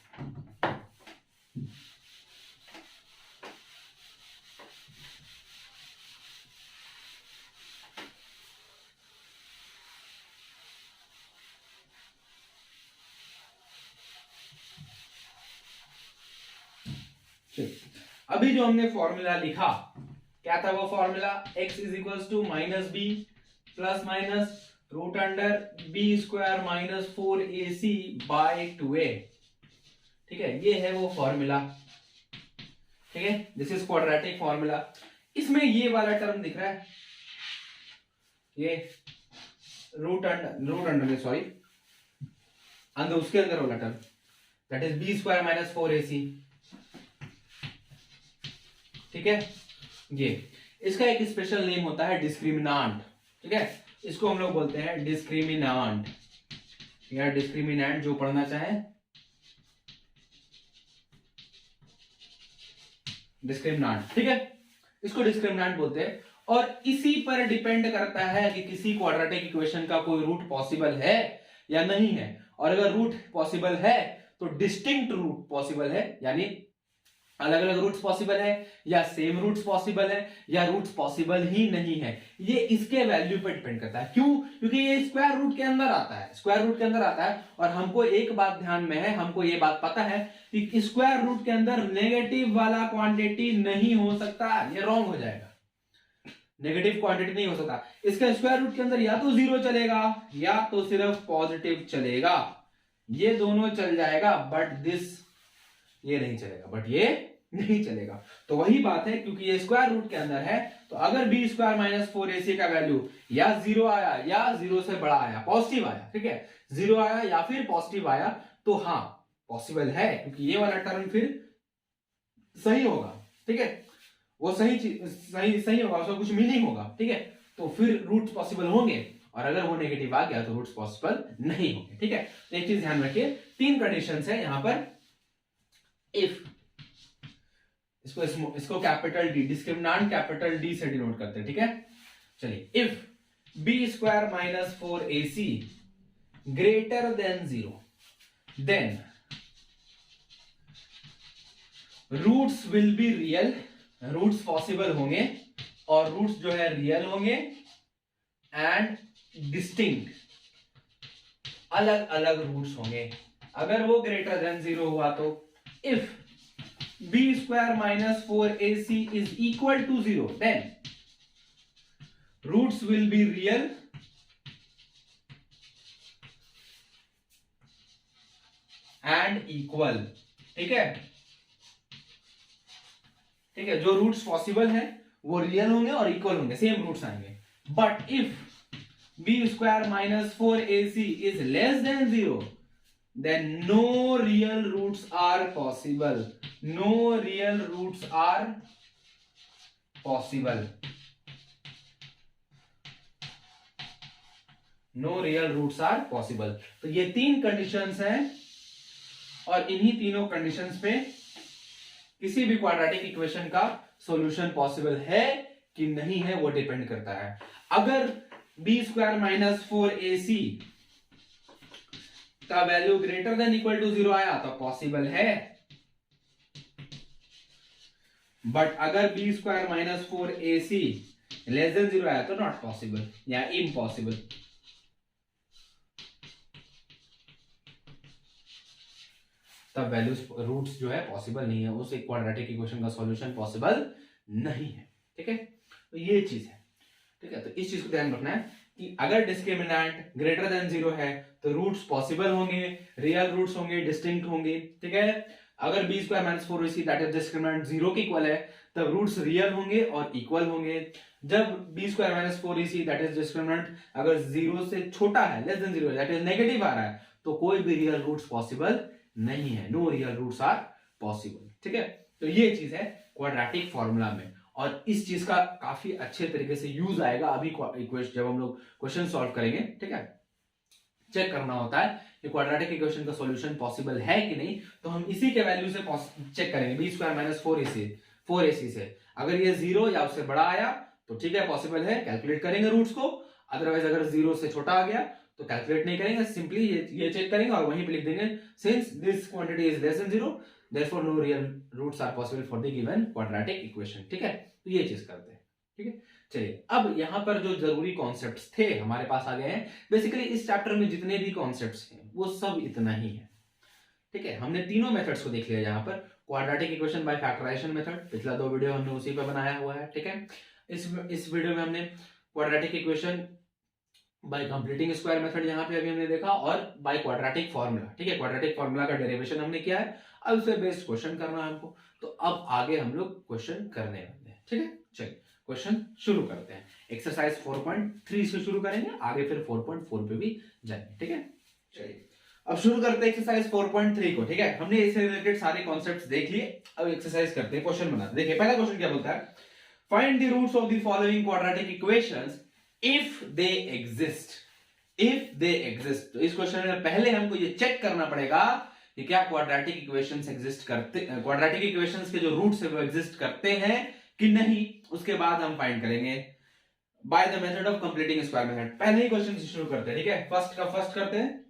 अभी जो हमने फॉर्मूला लिखा, क्या था वो formula? x is equal to minus B plus minus root under B square minus 4ac by 2a, ठीक है, ये है वो फॉर्मूला, ठीक है, दिस इज क्वाड्रेटिक फॉर्मूला। इसमें ये वाला टर्म दिख रहा है, ये रूट अंडर सॉरी अंदर, उसके अंदर वाला term that is b square minus 4ac, ठीक है। ये इसका एक स्पेशल नेम होता है डिस्क्रिमिनांट, ठीक है, इसको हम लोग बोलते हैं डिस्क्रिमिनांट या डिस्क्रिमिनेंट, जो पढ़ना चाहे डिस्क्रिमिनांट, ठीक है, इसको डिस्क्रिमिनांट बोलते हैं। और इसी पर डिपेंड करता है कि किसी क्वाड्रेटिक इक्वेशन का कोई रूट पॉसिबल है या नहीं है, और अगर रूट पॉसिबल है तो डिस्टिंक्ट रूट पॉसिबल है, यानी अलग अलग रूट्स पॉसिबल है, या सेम रूट्स पॉसिबल है, या रूट्स पॉसिबल ही नहीं है। ये इसके वैल्यू पर डिपेंड करता है। क्यों? क्योंकि ये स्क्वायर रूट के अंदर आता है, स्क्वायर रूट के अंदर आता है, और हमको एक बात ध्यान में है, हमको ये बात पता है कि स्क्वायर रूट के अंदर नेगेटिव वाला क्वांटिटी नहीं हो सकता, ये रॉन्ग हो जाएगा, नेगेटिव क्वांटिटी नहीं हो सकता। इसके स्क्वायर रूट के अंदर या तो जीरो चलेगा या तो सिर्फ पॉजिटिव चलेगा, ये दोनों चल जाएगा, बट दिस ये नहीं चलेगा, बट ये नहीं चलेगा। तो वही बात है, क्योंकि ये स्क्वायर रूट के अंदर है, तो अगर बी स्क्वायर माइनस 4ac का वैल्यू या जीरो आया या जीरो से बड़ा आया, पॉजिटिव आया, ठीक है, जीरो आया या फिर पॉजिटिव आया, तो हाँ पॉसिबल है, क्योंकि ये वाला टर्म फिर सही होगा, ठीक है, वो सही होगा, उसका कुछ मीनिंग होगा, ठीक है, तो फिर रूट्स पॉसिबल होंगे, और अगर वो नेगेटिव आ गया तो रूट्स पॉसिबल नहीं होंगे, ठीक है। तो एक चीज ध्यान रखिए, तीन कंडीशंस है यहां पर। इफ इसको capital d, discriminant capital d से डिनोट करते हैं, ठीक है। चलिए, if b square minus 4ac greater than 0, then roots will be real, roots possible होंगे, और रूट्स जो है रियल होंगे, एंड डिस्टिंक्ट, अलग अलग रूट्स होंगे। अगर वो ग्रेटर देन 0 हुआ तो if b square minus 4ac is equal to 0, then roots will be real and equal, ठीक है, ठीक है, जो रूट्स पॉसिबल है वो रियल होंगे और इक्वल होंगे, सेम रूट्स आएंगे। But if b square minus 4ac is less than 0, then no real roots are possible, no real roots are possible, no real roots are possible। तो ये तीन conditions हैं, और इन्हीं तीनों कंडीशंस पे किसी भी क्वाड्रेटिक इक्वेशन का सॉल्यूशन पॉसिबल है कि नहीं है वो डिपेंड करता है। अगर b² माइनस 4ac का value greater than equal to 0 आया तो पॉसिबल है, बट अगर b² minus 4ac less than 0 आया तो नॉट पॉसिबल या इम्पॉसिबल। तब वैल्यूज रूट्स जो है पॉसिबल नहीं है, उस एक क्वाड्रेटिक इक्वेशन का सॉल्यूशन पॉसिबल नहीं है। ठीक है, तो ये चीज है। ठीक है, तो इस चीज को ध्यान रखना है कि अगर डिस्क्रिमिनेंट ग्रेटर देन 0 है तो रूट्स पॉसिबल होंगे, रियल रूट्स होंगे, डिस्टिंक्ट होंगे। ठीक है, अगर b² minus 4ac that is discriminant 0 के इक्वल है तब रूट्स रियल होंगे और इक्वल होंगे। जब b² minus 4ac that is discriminant अगर 0 से छोटा है, less than 0 that is negative आ रहा है, तो कोई भी रियल रूट्स पॉसिबल नहीं है, no real roots are possible. ठीक है, तो ये चीज है क्वाड्रेटिक फॉर्मूला में, और इस चीज का काफी अच्छे तरीके से यूज आएगा अभी जब हम लोग क्वेश्चन सॉल्व करेंगे। ठीक है, चेक करना होता है कि क्वाड्रेटिक इक्वेशन का सॉल्यूशन पॉसिबल है कि नहीं, तो हम इसी के वैल्यू से चेक करेंगे। b² माइनस 4ac से अगर ये 0 या उससे बड़ा आया तो ठीक है पॉसिबल है, कैलकुलेट करेंगे रूट्स को। अदरवाइज अगर 0 से छोटा आ गया तो कैलकुलेट नहीं करेंगे, सिंपली ये चेक करेंगे और वहीं पे लिख देंगे since this quantity is less than 0 therefore no real roots are possible for the given quadratic equation. ठीक है, तो ये चीज करते हैं। ठीक है, चलिए अब यहां पर जो जरूरी कॉन्सेप्ट्स थे हमारे पास आ गए हैं। बेसिकली इस चैप्टर में जितने भी कॉन्सेप्ट्स हैं वो सब इतना ही है। ठीक है, हमने तीनों मेथड्स को देख लिया। यहाँ पर quadratic equation by factorisation method, पिछला 2 वीडियो हमने उसी पे बनाया हुआ है। ठीक है, इस वीडियो में हमने quadratic equation by completing square method यहाँ पे अभी हमने देखा, और बाय क्वाड्रेटिक फार्मूला। ठीक है, क्वाड्रेटिक फार्मूला का डेरिवेशन हमने किया है, अब उससे बेस्ड क्वेश्चन करना है हमको। तो अब आगे हम लोग क्वेश्चन करने वाले हैं। ठीक है, चलिए क्वेश्चन शुरू करते हैं। एक्सरसाइज 4.3 से शुरू करेंगे, आगे फिर 4.4 पे भी जाएंगे। ठीक है, चलिए अब शुरू करते हैं एक्सरसाइज 4.3 को। ठीक है, हमने इससे रिलेटेड सारे कॉन्सेप्ट्स देख लिए, अब एक्सरसाइज करते हैं, क्वेश्चन बनाते हैं। देखिए पहला क्वेश्चन क्या बोलता है, find the roots of the following quadratic equations if they exist. If they exist, तो इस क्वेश्चन में पहले हमको ये चेक करना पड़ेगा कि क्या क्वाड्रेटिक इक्वेशंस एग्जिस्ट करते, क्वाड्रेटिक इक्वेशंस के जो रूट्स है वो एग्जिस्ट करते हैं कि नहीं, उसके बाद हम फाइंड करेंगे by the method of completing square method. पहले ही क्वेश्चन से शुरू करते हैं। ठीक है, फर्स्ट का फर्स्ट करते हैं,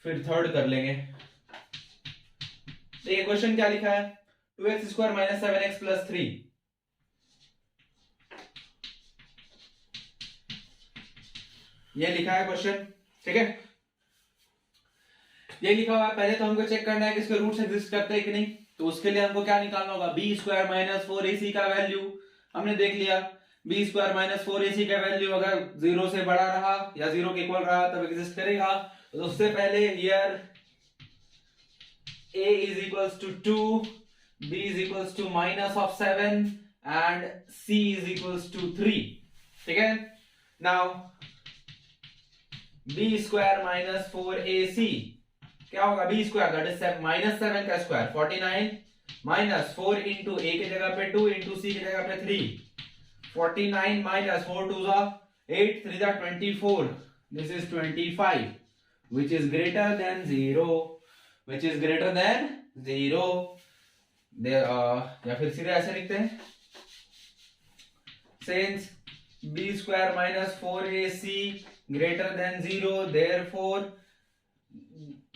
फिर थर्ड कर लेंगे। देखिए क्वेश्चन क्या लिखा है, 2x² माइनस 7x प्लस 3। ये लिखा है क्वेश्चन। ठीक है, ये लिखा हुआ है। पहले तो हमको चेक करना है कि इसके रूट्स एग्जिस्ट करते हैं कि नहीं, तो उसके लिए हमको क्या निकालना होगा, b² माइनस 4ac का वैल्यू हमने देख लिया। b² माइनस 4ac का वैल्यू अगर 0 से बड़ा रहा या 0 के इक्वल रहा तब एग्जिस्ट करेगा। तो उससे पहले here a is equals to 2, b is equals to minus of 7 and c is equals to 3. ठीक है, now b² माइनस 4ac क्या होगा, b² दैट इज माइनस 7 का स्क्वायर 49 माइनस 4 इंटू a की जगह पे 2 इंटू c की जगह पे 3, 49 माइनस 4 2 जा 8 3 जा 24, this is 25 which is greater than 0, which is greater than 0 या फिर सीधे ऐसे लिखते हैं, since b² minus 4ac greater than 0 therefore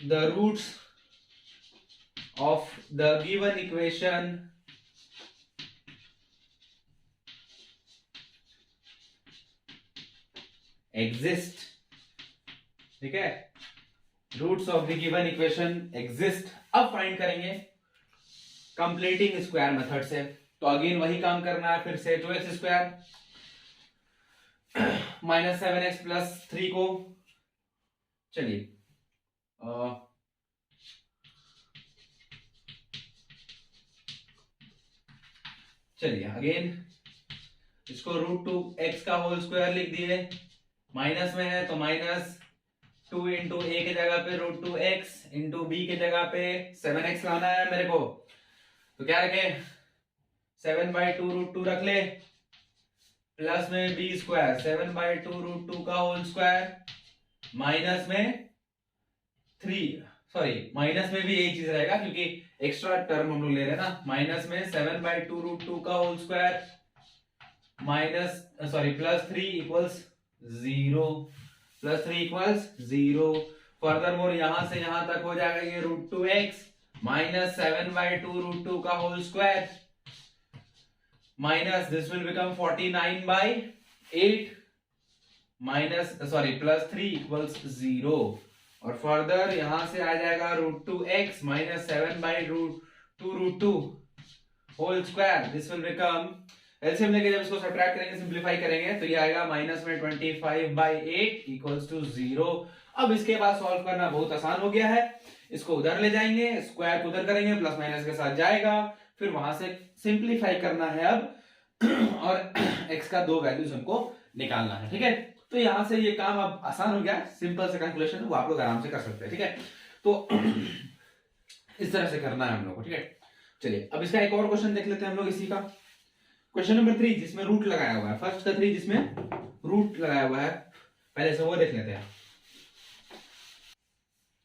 the roots of the given equation exist. ठीक है, roots of the given equation exist. अब फाइंड करेंगे कंप्लीटिंग स्क्वायर मेथड से, तो अगेन वही काम करना है फिर से। 2x² माइनस 7x प्लस 3 को, चलिए अगेन इसको √2x का होल स्क्वायर लिख दिए, माइनस में है तो माइनस 2 इंटू ए की जगह पे √2x इंटू बी की जगह पे 7x लाना है मेरे को, तो क्या रखे 7/2 √2 रख ले, प्लस में b² 7/2 √2 का होल स्क्वायर, माइनस में 3 सॉरी माइनस में भी एक चीज रहेगा क्योंकि एक्स्ट्रा टर्म हम लोग ले रहे हैं ना, माइनस में 7/2 √2 का whole square plus 3 equals 0, plus 3 equals 0। Furthermore यहां से यहां तक हो जाएगा ये √2x माइनस 7/2 √2 का whole square minus this will become 49/8 plus 3 equals 0। और फर्दर यहां से आ जाएगा √2x minus 7/2 √2 whole square this will become, LCM लेके जब इसको सब्ट्रैक्ट करेंगे सिंपलीफाई करेंगे तो ये आएगा माइनस में 25/8 इक्वल्स टू 0। अब इसके बाद सॉल्व करना बहुत आसान हो गया है। इसको उधर ले जाएंगे, स्क्वायर को उधर करेंगे, प्लस माइनस के साथ जाएगा, फिर वहां से सिंपलीफाई करना है अब और x का 2 वैल्यूज हमको निकालना है। ठीक है, तो यहां से ये काम अब आसान हो गया। सिंपल से कैलकुलेशन वो आप लोग आराम से कर सकते हैं। ठीक है, तो इस तरह से करना है हम लोग को। ठीक है, चलिए अब इसका एक और क्वेश्चन देख लेते हैं हम लोग इसी का। क्वेश्चन नंबर 3 जिसमें रूट लगाया हुआ है, फर्स्ट का 3 जिसमें रूट लगाया हुआ है, पहले से वो देख लेते हैं।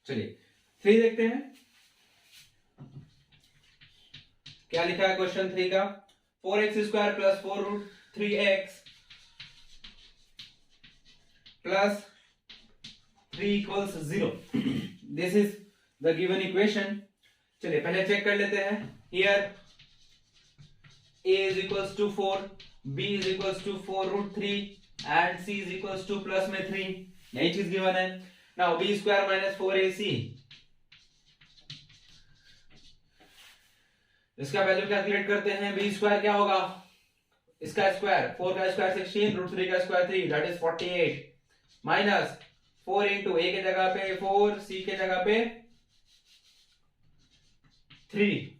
चलिए 3 देखते हैं क्या लिखा है क्वेश्चन 3 का। 4x² plus 4√3x plus 3 equals 0। This is the given equation. चलिए पहले चेक कर लेते हैं। Here a is equals to 4, b is equals to 4√3 and c is equals to plus में 3, यही चीज गिवन है। Now b square minus 4ac, इसका वैल्यू कैलकुलेट करते हैं। b स्क्वायर क्या होगा, इसका स्क्वायर 4 का स्क्वायर 16 √3 का square 3 that is 48 minus 4 into a के जगह पे 4 c के जगह पे 3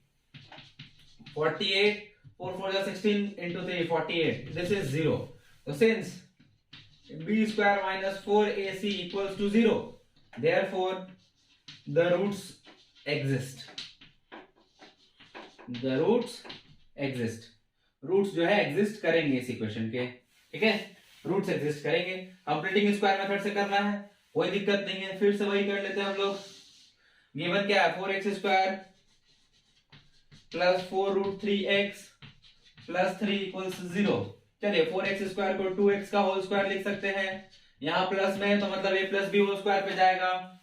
48 4 4 16 into 3 48 this is 0. So since b square minus 4ac equals to 0 therefore the roots exist. The roots exist. Roots जो है exist करेंगे इस इक्वेशन के। ठीक है, roots exist करेंगे। कंप्लीटिंग स्क्वायर मेथड से करना है, कोई दिक्कत नहीं है। फिर से वही कर लेते हैं हम लोग। गिवन क्या है, 4x² plus 4√3x plus 3 equals 0। चलिए 4x² को 2x का होल स्क्वायर लिख सकते हैं। यहाँ प्लस में तो मतलब a plus B whole square पे जाएगा।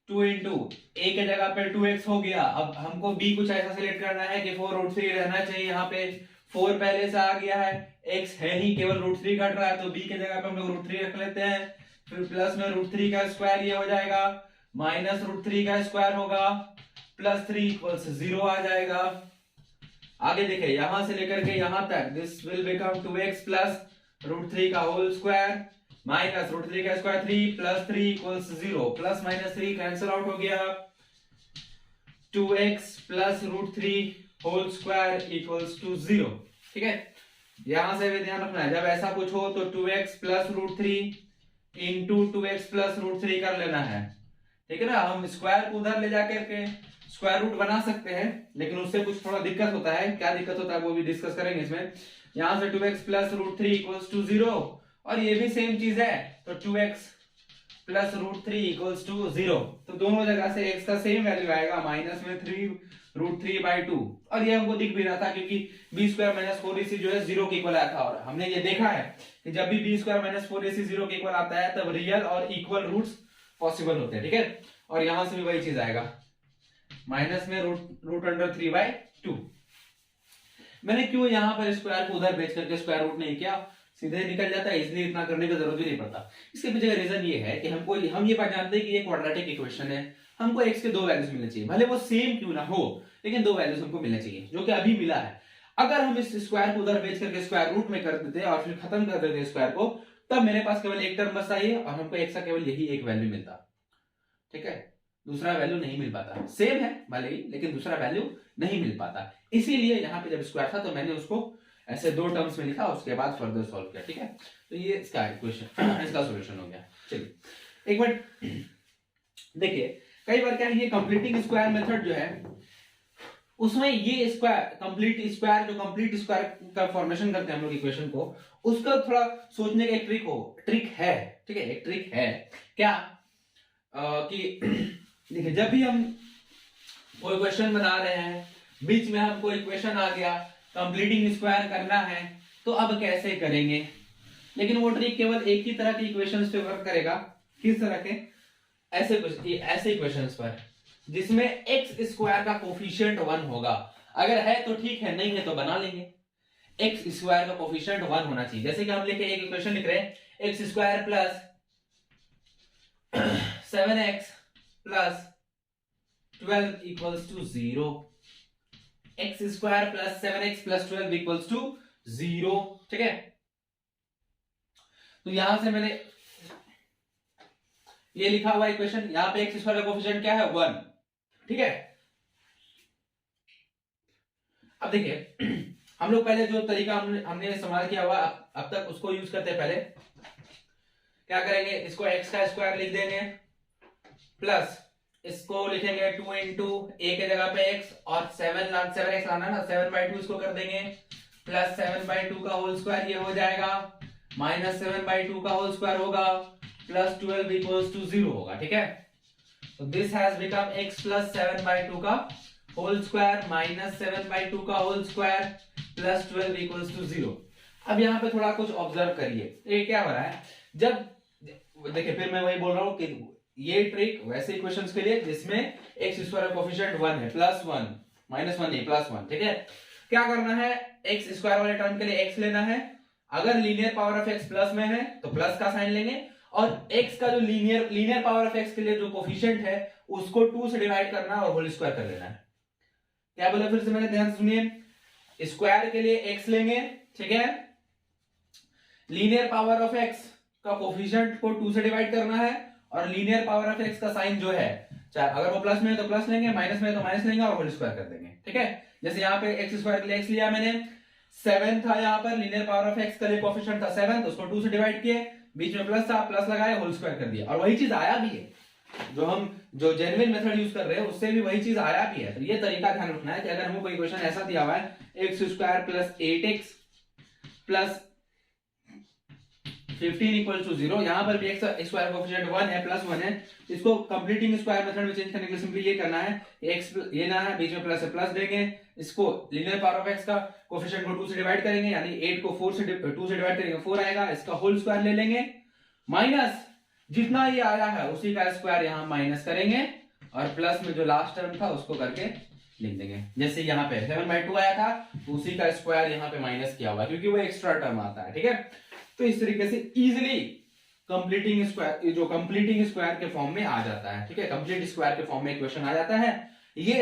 2 इंटू a के जगह पे 2x हो गया। अब हमको b कुछ ऐसा सिलेक्ट करना है कि 4√3 रहना चाहिए। यहाँ पे 4 पहले से आ गया है, x है ही, केवल √3 घट रहा है, तो b के जगह पे हम लोग √3 रख लेते हैं। फिर प्लस में √3 का स्क्वायर ये हो जाएगा, माइनस √3 का स्क्वायर होगा, प्लस 3 इक्वल्स 0 आ जाएगा। आगे देखिए यहां से लेकर के यहां तक this will become 2x plus √3 का होल स्क्वायर माइनस √3 का square 3 plus 3 equals 0। Plus minus 3 cancel out हो गया। 2x plus √3 whole square equals to 0। ठीक है, यहां से भी ध्यान रखना है, जब ऐसा कुछ हो तो 2x plus √3 into 2x plus √3 कर लेना है। ठीक है ना, हम स्क्वायर को उधर ले जाकर के स्क्वायर रूट बना सकते हैं, लेकिन उससे कुछ थोड़ा दिक्कत होता है। क्या दिक्कत होता है वो भी डिस्कस करेंगे इसमें। यहां से 2x प्लस √3 इक्वल्स टू 0 और ये भी सेम चीज है, तो 2x प्लस √3 इक्वल्स टू 0। तो दोनों जगह से x का सेम वैल्यू आएगा, माइनस में 3√3/2। और ये हमको दिख भी रहा था क्योंकि b² माइनस 4ac जो है 0 के इक्वल आया था। और हमने ये देखा है कि जब भी b² माइनस 4ac 0 के इक्वल आता है तब रियल और इक्वल रूट्स पॉसिबल होते हैं। ठीक है, और यहां से भी वही चीज आएगा, माइनस में √3/2। मैंने क्यों यहाँ पर स्क्वायर को उधर भेज करके स्क्वायर रूट नहीं किया, सीधे निकल जाता है, इसलिए इतना करने की जरूरत भी नहीं पड़ता। इसके पीछे का रीजन ये है कि हम ये बात जानते हैं कि ये क्वाड्रेटिक इक्वेशन है, हमको x के 2 वैल्यूज मिलने चाहिए, भले वो सेम क्यों ना हो, लेकिन 2 वैल्यूज हमको मिलने चाहिए, जो कि अभी मिला है। अगर हम इस स्क्वायर को उधर भेज करके स्क्वायर रूट में कर देते और फिर खत्म कर देते स्क्वायर को, तब मेरे पास केवल एक टर्म बचता है और हमको x का केवल यही एक वैल्यू मिलता। ठीक है, दूसरा वैल्यू नहीं मिल पाता। सेम है भले ही, लेकिन दूसरा वैल्यू नहीं मिल पाता। इसीलिए यहाँ पे जब स्क्वायर था तो मैंने उसको ऐसे 2 टर्म्स में लिखा, उसके बाद फर्दर सॉल्व किया। ठीक है, तो ये इसका इक्वेशन इसका सॉल्यूशन हो गया। चलिए एक मिनट देखिए, कई बार क्या है, ये कंप्लीटिंग स्क्वायर मेथड जो है उसमें ये स्क्वायर कंप्लीट स्क्वायर का फॉर्मेशन करते हैं हम लोग इक्वेशन को, उसका थोड़ा सोचने का एक ट्रिक है। ठीक है, एक ट्रिक है क्या कि देखिए जब भी हम कोई क्वेश्चन बना रहे हैं, बीच में हमको इक्वेशन आ गया, कंप्लीटिंग स्क्वायर करना है, तो अब कैसे करेंगे? लेकिन वो ट्रिक केवल एक ही तरह के इक्वेशंस पे वर्क करेगा। किस तरह के? ऐसे इक्वेशंस पर जिसमें एक्स स्क्वायर का कोफिशिएंट 1 होगा। अगर है तो ठीक है, नहीं है तो बना लेंगे। एक्स स्क्वायर का कोफिशिएंट 1 होना चाहिए। जैसे कि हम लिखे एक इक्वेशन लिख रहे हैं, x square plus 7x plus 12 equals to 0। X square plus 7x plus 12 equals to 0। ठीक है, तो यहां से मैंने ये लिखा हुआ इक्वेशन, यहां पे एक्स स्क्वायर का कोफिशिएंट क्या है? 1। ठीक है, अब देखिए हम लोग पहले जो तरीका हमने इस्तेमाल किया हुआ अब तक उसको यूज करते हैं। पहले क्या करेंगे, इसको एक्स का स्क्वायर लिख देंगे प्लस इसको लिखेंगे 2 इंटू ए के जगह पे एक्स और 7x लाना ना, 7/2 इसको कर देंगे प्लस 7/2 का होल स्क्वायर ये हो जाएगा माइनस 7/2 का होल स्क्वायर होगा प्लस 12 इक्वल्स टू 0 होगा। ठीक है, तो this has become x plus 7/2 का होल स्क्वायर माइनस 7/2 का whole square plus 12 equals to 0। अब यहाँ पे थोड़ा कुछ ऑब्जर्व करिए, ये क्या हो रहा है? जब देखिए फिर मैं वही बोल रहा हूँ कि ये ट्रिक वैसे इक्वेशंस के लिए जिसमें एक्स स्क्वायर का कोफिशिएंट 1 है, प्लस 1 माइनस 1 नहीं प्लस 1। ठीक है, क्या करना है, एक्स स्क्वायर वाले टर्म के लिए एक्स लेना है। अगर linear power of x plus में है तो प्लस का साइन लेंगे, और एक्स का जो लीनियर पावर ऑफ एक्स के लिए जो कोफिशिएंट है उसको 2 से डिवाइड करना और होल स्क्वायर कर लेना है। क्या बोला फिर से मैंने, ध्यान से सुनिए। स्क्वायर के लिए एक्स लेंगे, ठीक है, लीनियर पावर ऑफ एक्स का कोफिशिएंट को 2 से डिवाइड करना है, और लीनियर पावर ऑफ एक्स का साइन जो है, चाहे अगर वो प्लस में है तो प्लस लेंगे, माइनस में है तो माइनस लेंगे और होल स्क्वायर कर देंगे। ठीक है, जैसे यहाँ पे एक्स स्क्वायर के लिए एक्स लिया मैंने, 7 था यहाँ पर, लीनियर पावर ऑफ एक्स के लिए कोफिशिएंट था 7, तो उसको 2 से डिवाइड किए, बीच में प्लस था, प्लस लगाया, होल स्क्वायर कर दिया, और वही चीज आया भी है। जो जेन्युइन मेथड यूज कर रहे हैं उससे भी वही चीज आया भी है। तो ये तरीका ध्यान रखना है कि अगर हमको कोई क्वेश्चन ऐसा दिया हुआ है, x square plus 8x plus 15 equal to 0, यहां पर भी एक्स स्क्वायर कोफिशिएंट 1 है, प्लस 1 है, इसको कंप्लीटिंग स्क्वायर मेथड में चेंज करने के लिए सिंपली ये करना है, एक्स ये ना है, बीच में प्लस है, प्लस देंगे, इसको लीनियर पावर ऑफ एक्स का कोफिशिएंट को 2 से डिवाइड करेंगे, यानी 8 को 2 से डिवाइड करेंगे 4 आएगा, इसका होल स्क्वायर ले लेंगे, माइनस जितना ये आया है उसी का स्क्वायर यहां माइनस करेंगे, और प्लस में जो लास्ट टर्म था उसको करके लिख देंगे। जैसे यहाँ पे 7/2 आया था तो उसी का स्क्वायर यहाँ पे माइनस किया हुआ क्योंकि वो एक्स्ट्रा टर्म आता है। ठीक है, तो इस तरीके से इजीली कंप्लीटिंग स्क्वायर, जो कंप्लीटिंग स्क्वायर के फॉर्म में आ जाता है। ठीक है, कंप्लीट स्क्वायर के फॉर्म में इक्वेशन आ जाता है। ये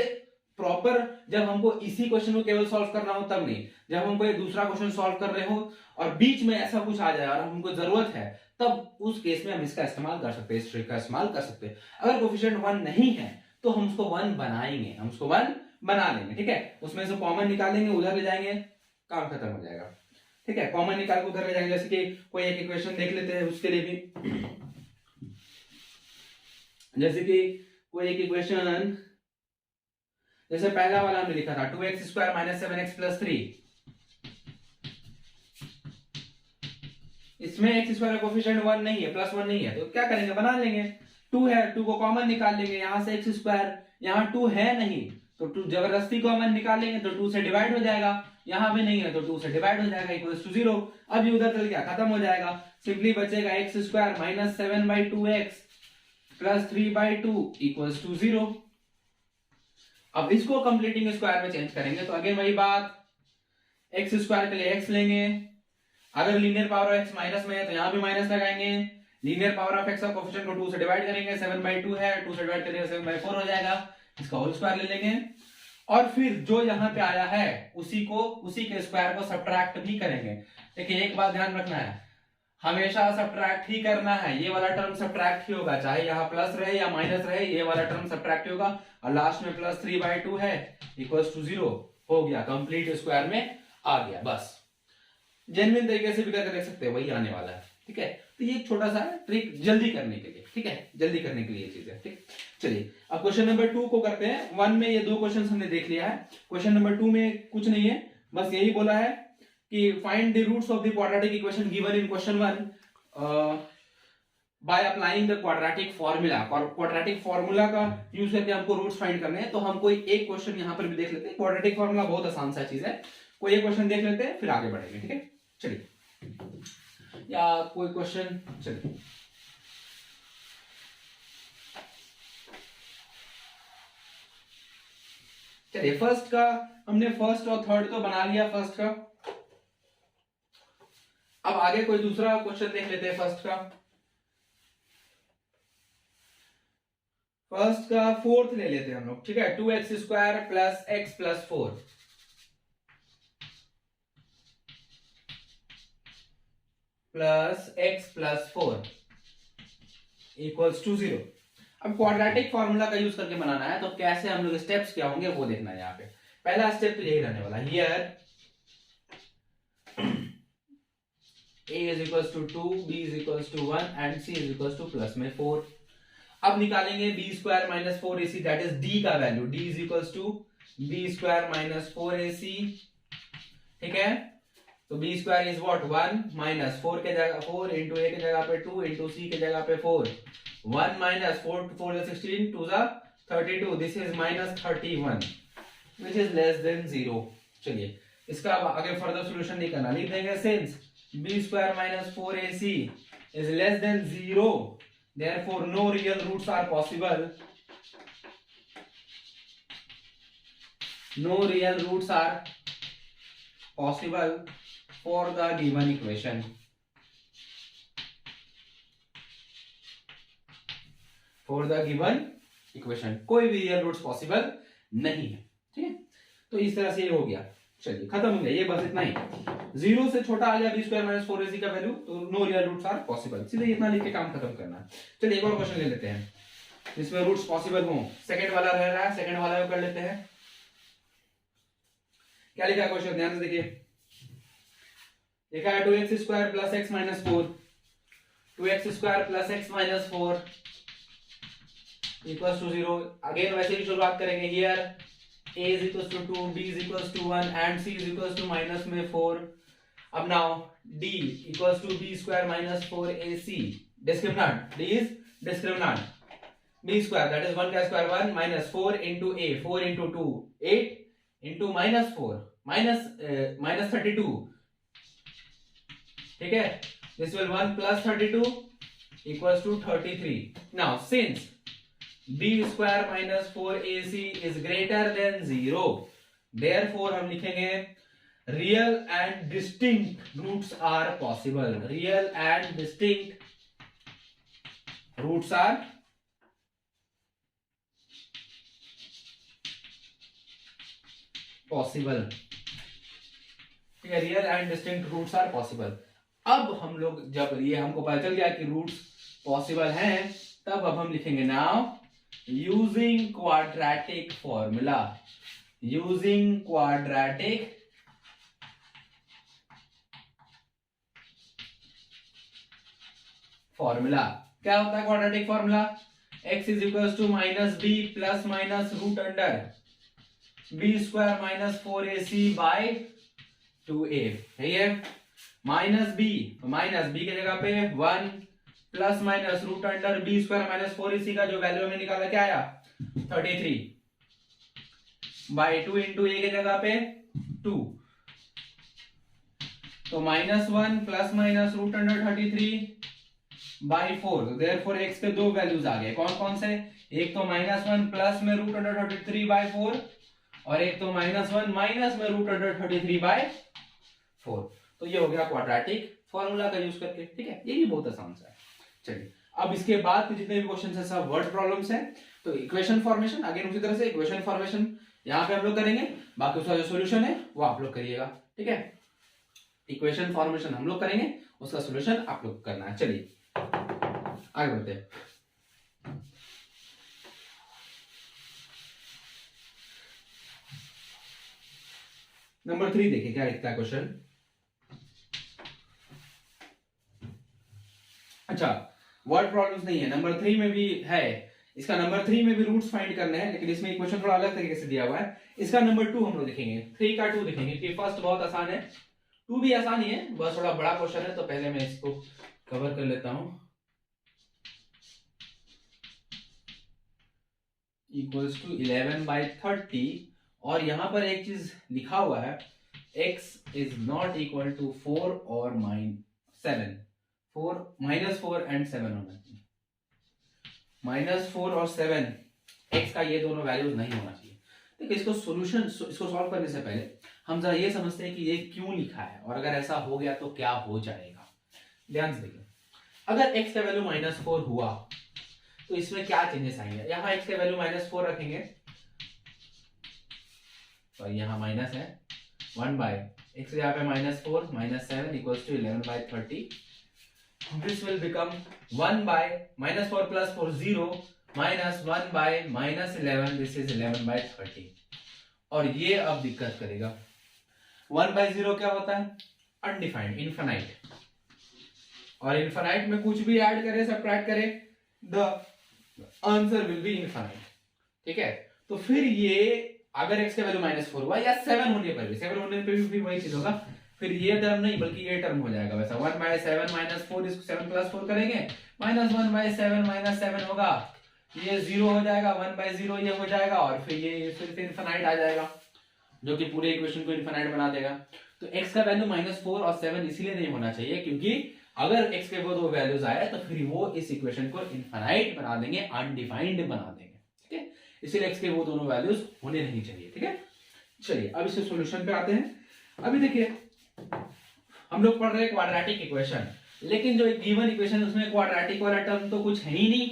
प्रॉपर जब हमको इसी क्वेश्चन को केवल सॉल्व करना हो तब नहीं, जब हम कोई दूसरा क्वेश्चन सॉल्व कर रहे हो और बीच में ऐसा कुछ आ जाए और हमको जरूरत है, तब उस केस में हम इसका इस्तेमाल कर सकते हैं, इस ट्रिक का इस्तेमाल कर सकते हैं। अगर कोफिशिएंट 1 नहीं है तो हम उसको 1 बनाएंगे, हम उसको 1 बना लेंगे। ठीक है, उसमें से कॉमन निकालेंगे, उधर ले जाएंगे, काम खत्म हो जाएगा। ठीक है, कॉमन निकाल के उधर ले जाएंगे। जैसे कि कोई एक इक्वेशन देख लेते हैं, उसके लिए भी जैसे कि कोई एक इक्वेशन, जैसे पहला वाला हमने लिखा था 2x square minus 7x plus 3, इसमें x स्क्वायर का कोफिशिएंट 1 नहीं है, प्लस 1 नहीं है, तो क्या करेंगे, बना लेंगे। 2 है, 2 को कॉमन निकाल लेंगे, यहां से x स्क्वायर, यहां 2 है नहीं तो 2 जबरदस्ती कॉमन निकालेंगे तो 2 से डिवाइड हो जाएगा, यहां भी नहीं है तो 2 से डिवाइड हो जाएगा, इक्वल्स टू 0। अब ये उधर चल गया, खत्म हो जाएगा, सिंपली बचेगा x square minus 7/2x plus 3/2 equals to 0। अब इसको कंप्लीटिंग स्क्वायर में चेंज करेंगे तो अगेन वही बात, एक्स स्क्वायर के लिए एक्स लेंगे, अगर linear power of x minus में है तो यहां भी माइनस लगाएंगे, लीनियर पावर ऑफ एक्स का कोफिशिएंट को 2 से डिवाइड करेंगे, 7/2 है, 2 से डिवाइड करेंगे 7/4 हो जाएगा, इसका होल स्क्वायर ले लेंगे, और फिर जो यहां पे आया है उसी के स्क्वायर को सब्ट्रैक्ट भी करेंगे। देखिए एक बात ध्यान रखना है, हमेशा सब्ट्रैक्ट ही करना है, ये वाला टर्म सब्ट्रैक्ट ही होगा, चाहे यहाँ प्लस रहे या माइनस रहे, ये वाला टर्म सब्ट्रैक्ट ही होगा, और लास्ट में प्लस 3/2 है इक्वल्स टू 0 हो गया, कंप्लीट स्क्वायर में आ गया। बस जेन्युइन तरीके से भी करके देख सकते हैं, वही आने वाला है। ठीक है, तो ये छोटा सा ट्रिक जल्दी करने के लिए, ठीक है, जल्दी करने के लिए ये चीज है। ठीक, चलिए अब क्वेश्चन नंबर 2 को करते हैं। 1 में ये 2 क्वेश्चन हमने देख लिया है, क्वेश्चन नंबर 2 में कुछ नहीं है, बस यही बोला है कि find the roots of the quadratic equation given in question 1 by applying the quadratic formula. Quadratic formula का यूज करके हमको रूट्स फाइंड करने हैं, तो हम कोई एक क्वेश्चन यहां पर भी देख लेते हैं। क्वाड्रेटिक फॉर्मूला बहुत आसान सा चीज है, कोई एक क्वेश्चन देख लेते हैं फिर आगे बढ़ेंगे। ठीक है, चलिए, या कोई क्वेश्चन? चलिए, चलिए फर्स्ट का हमने फर्स्ट और थर्ड तो बना लिया फर्स्ट का। अब आगे कोई दूसरा क्वेश्चन देख लेते हैं फर्स्ट का। फर्स्ट का फोर्थ ले लेते हैं हम लोग, ठीक है। 2x² plus x plus 4 plus x plus 4 equals to 0। अब क्वाड्रेटिक फॉर्मूला का यूज करके बनाना है, तो कैसे हम लोग स्टेप्स क्या होंगे वो देखना है। यहाँ पे पहला स्टेप तो यही रहने वाला, here a is equals to 2, b is equals to 1 and c is equals to plus में 4। अब निकालेंगे b² minus 4ac, that is d का value, d is equals to b² minus 4ac, ठीक है। तो b² इज व्हाट 1 माइनस 4 के जगह 4 into a के जगह पे 2 इंटू c के जगह पे 4, 1 minus 4 4 16 2 32, this is minus 31 which is less than 0। चलिए इसका अब आगे फर्दर सॉल्यूशन नहीं करना, लिख देंगे since b² minus 4ac is less than 0, therefore no real roots are possible, no real roots are possible for the given equation, for the given equation कोई भी रियल रूट्स पॉसिबल नहीं है, ठीक है। तो इस तरह से ये हो गया। चलिए खत्म हो गया, ये बस इतना ही। 0 से छोटा आ गया b² माइनस 4ac का वैल्यू, तो no real roots are possible, सीधे इतना लिख के काम खत्म करना है। चलिए एक और क्वेश्चन ले लेते हैं जिसमें रूट्स पॉसिबल हो। सेकंड वाला रह रहा है, सेकंड वाला कर लेते हैं। क्या लिखा है क्वेश्चन, ध्यान से देखिए। लिखा है 2x² plus x minus 4, 2x² plus x minus 4 equals to 0। Again वैसे ही शुरुआत करेंगे, here a is equals to 2, b is equals to 1 and c is equals to minus में 4। अब now d equals to b² minus 4ac, discriminant, d is discriminant, b² that is 1 का square 1 minus 4 into a, 4 into 2 8 into minus 4 minus 32, ठीक है। this will 1 plus 32 equals to 33। now since b² minus 4ac is greater than 0, therefore हम लिखेंगे real and distinct roots are possible, real and distinct roots are possible, ठीक है। real and distinct roots are possible। अब हम लोग जब ये हमको पता चल गया कि रूट्स पॉसिबल हैं, तब अब हम लिखेंगे now using quadratic formula, using quadratic formula। क्या होता है quadratic formula? x is equals to minus b plus minus root under b² minus 4ac by 2a, यही है। माइनस b के जगह पे 1 plus minus root under b² minus 4ac का जो वैल्यू हमने निकाला क्या आया 33 बाय 2 इंटू a के जगह पे 2, तो minus 1 plus minus root under 33 by 4। Therefore x के दो वैल्यूज आ गए, कौन कौन से? एक तो माइनस 1 प्लस में रूट अंडर 33 बाय 4 और एक तो माइनस 1 माइनस में रूट अंडर 33 बाय 4। तो ये हो गया क्वाड्रेटिक फॉर्मूला का यूज करके, ठीक है। ये भी बहुत आसान सा है। चलिए अब इसके बाद के जितने भी क्वेश्चन है सब वर्ड प्रॉब्लम्स हैं। तो इक्वेशन फॉर्मेशन अगेन उसी तरह से इक्वेशन फॉर्मेशन यहाँ पे हम लोग करेंगे, बाकी उसका जो सॉल्यूशन है वो आप लोग करिएगा, ठीक है। इक्वेशन फॉर्मेशन हम लोग करेंगे, उसका सॉल्यूशन आप लोग करना है। चलिए आगे बढ़ते हैं। नंबर 3 देखिए क्या लिखता है क्वेश्चन। अच्छा वर्ड प्रॉब्लम्स नहीं है, नंबर 3 में भी है। इसका नंबर 3 में भी रूट्स फाइंड करने हैं, लेकिन इसमें इक्वेशन थोड़ा अलग तरीके से दिया हुआ है। इसका नंबर 2 हम लोग देखेंगे, 3 का 2 देखेंगे कि फर्स्ट बहुत आसान है, 2 भी आसान ही है, बस थोड़ा बड़ा क्वेश्चन है, तो पहले मैं इसको कवर कर लेता हूं। इक्वल्स टू 11/30 और यहां पर एक चीज लिखा हुआ है x is not equal to 4 और -7, 4 and 7 होना चाहिए, -4 और 7 x का ये दोनों वैल्यूज नहीं होना चाहिए। देखिए इसको सॉल्व करने से पहले हम जरा ये समझते हैं कि ये क्यों लिखा है और अगर ऐसा हो गया तो क्या हो जाएगा। ध्यान से देखिए, अगर x का वैल्यू -4 हुआ तो इसमें क्या चेंजेस आएंगे। यहाँ x का वैल्यू -4 रखेंगे तो यहाँ माइनस है 1 बाय x, यहाँ पे -4 -7 equals to 11/30। This will become 1 by -4 + 4 0 -1 by -11, this is 11/30। और ये अब दिक्कत करेगा। 1/0 क्या होता है? Undefined, infinite. और इनफाइनाइट में कुछ भी ऐड करे सब्ट्रैक्ट करे the answer will be infinite. ठीक है, तो फिर ये अगर x का वैल्यू -4 हुआ या 7 होने पर भी, 7 होने पर भी वही चीज होगा, फिर ये टर्म नहीं बल्कि ये टर्म हो जाएगा वैसा। 1/7 -4, इसको 7 + 4 करेंगे, -1/7 -7 होगा, ये 0 हो जाएगा, 1/0 ये हो जाएगा और फिर ये फिर से इनफाइनाइट आ जाएगा जो कि पूरे इक्वेशन को इनफाइनाइट बना देगा। तो x का वैल्यू -4 और 7 इसलिए नहीं होना चाहिए क्योंकि अगर x के वो दो वैल्यूज आए तो फिर वो इस इक्वेशन को इनफाइनाइट बना देंगे, अनडिफाइंड बना देंगे। ठीक है, इसलिए x के वो दोनों वैल्यूज होने नहीं चाहिए। ठीक है, चलिए अब इसके सॉल्यूशन पे आते हैं। अभी देखिए हम लोग पढ़ रहे हैं क्वाड्रेटिक इक्वेशन, लेकिन जो गिवन इक्वेशन उसमें क्वाड्रेटिक वाला टर्म तो कुछ है ही नहीं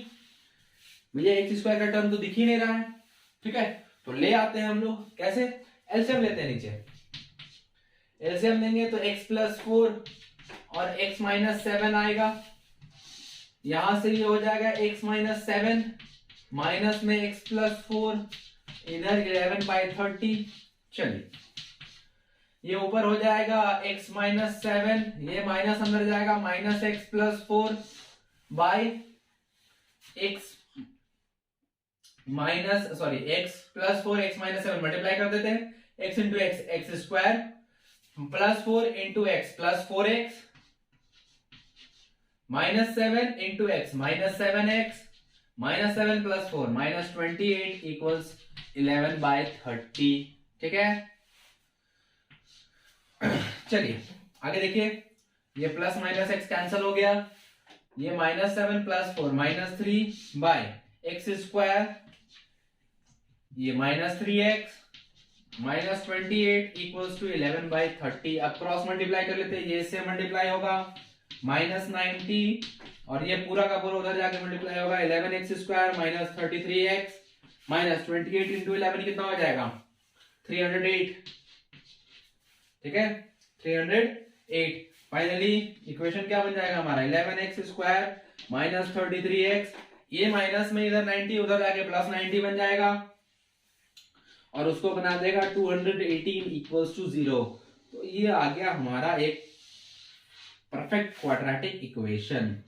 भैया, x² का टर्म तो दिख ही नहीं रहा है। ठीक है, तो ले आते हैं हम लोग। कैसे? एलसीएम लेते हैं। नीचे एलसीएम लेंगे तो x + 4 और x - 7 आएगा। यहां से ये हो जाएगा x - 7 माइनस में x + 4, इधर 11/30। चलिए ये ऊपर हो जाएगा x - 7, ये माइनस अंदर जाएगा, -x + 4 by x + 4 x - 7 multiply कर देते हैं, x × x x² + 4 × x + 4x -7 × x -7x -7 + 4 -28 equals 11/30। ठीक है, चलिए आगे देखिए, ये प्लस माइनस x कैंसिल हो गया, ये -7 + 4 -3 बाय x², ये -3x -28 इक्वल्स टू 11/30। अब क्रॉस मल्टीप्लाई कर लेते हैं, ये इससे मल्टीप्लाई होगा -90 और ये पूरा का पूरा उधर जाके मल्टीप्लाई होगा, 11x² -33x -28 × 11 कितना हो जाएगा? 308। ठीक है, 308। फाइनली इक्वेशन क्या बन जाएगा हमारा? 11x² -33x, ये माइनस में इधर 90 उधर जाके +90 बन जाएगा और उसको बना देगा 218 इक्वल्स टू 0। तो ये आ गया हमारा एक परफेक्ट क्वाड्रेटिक इक्वेशन।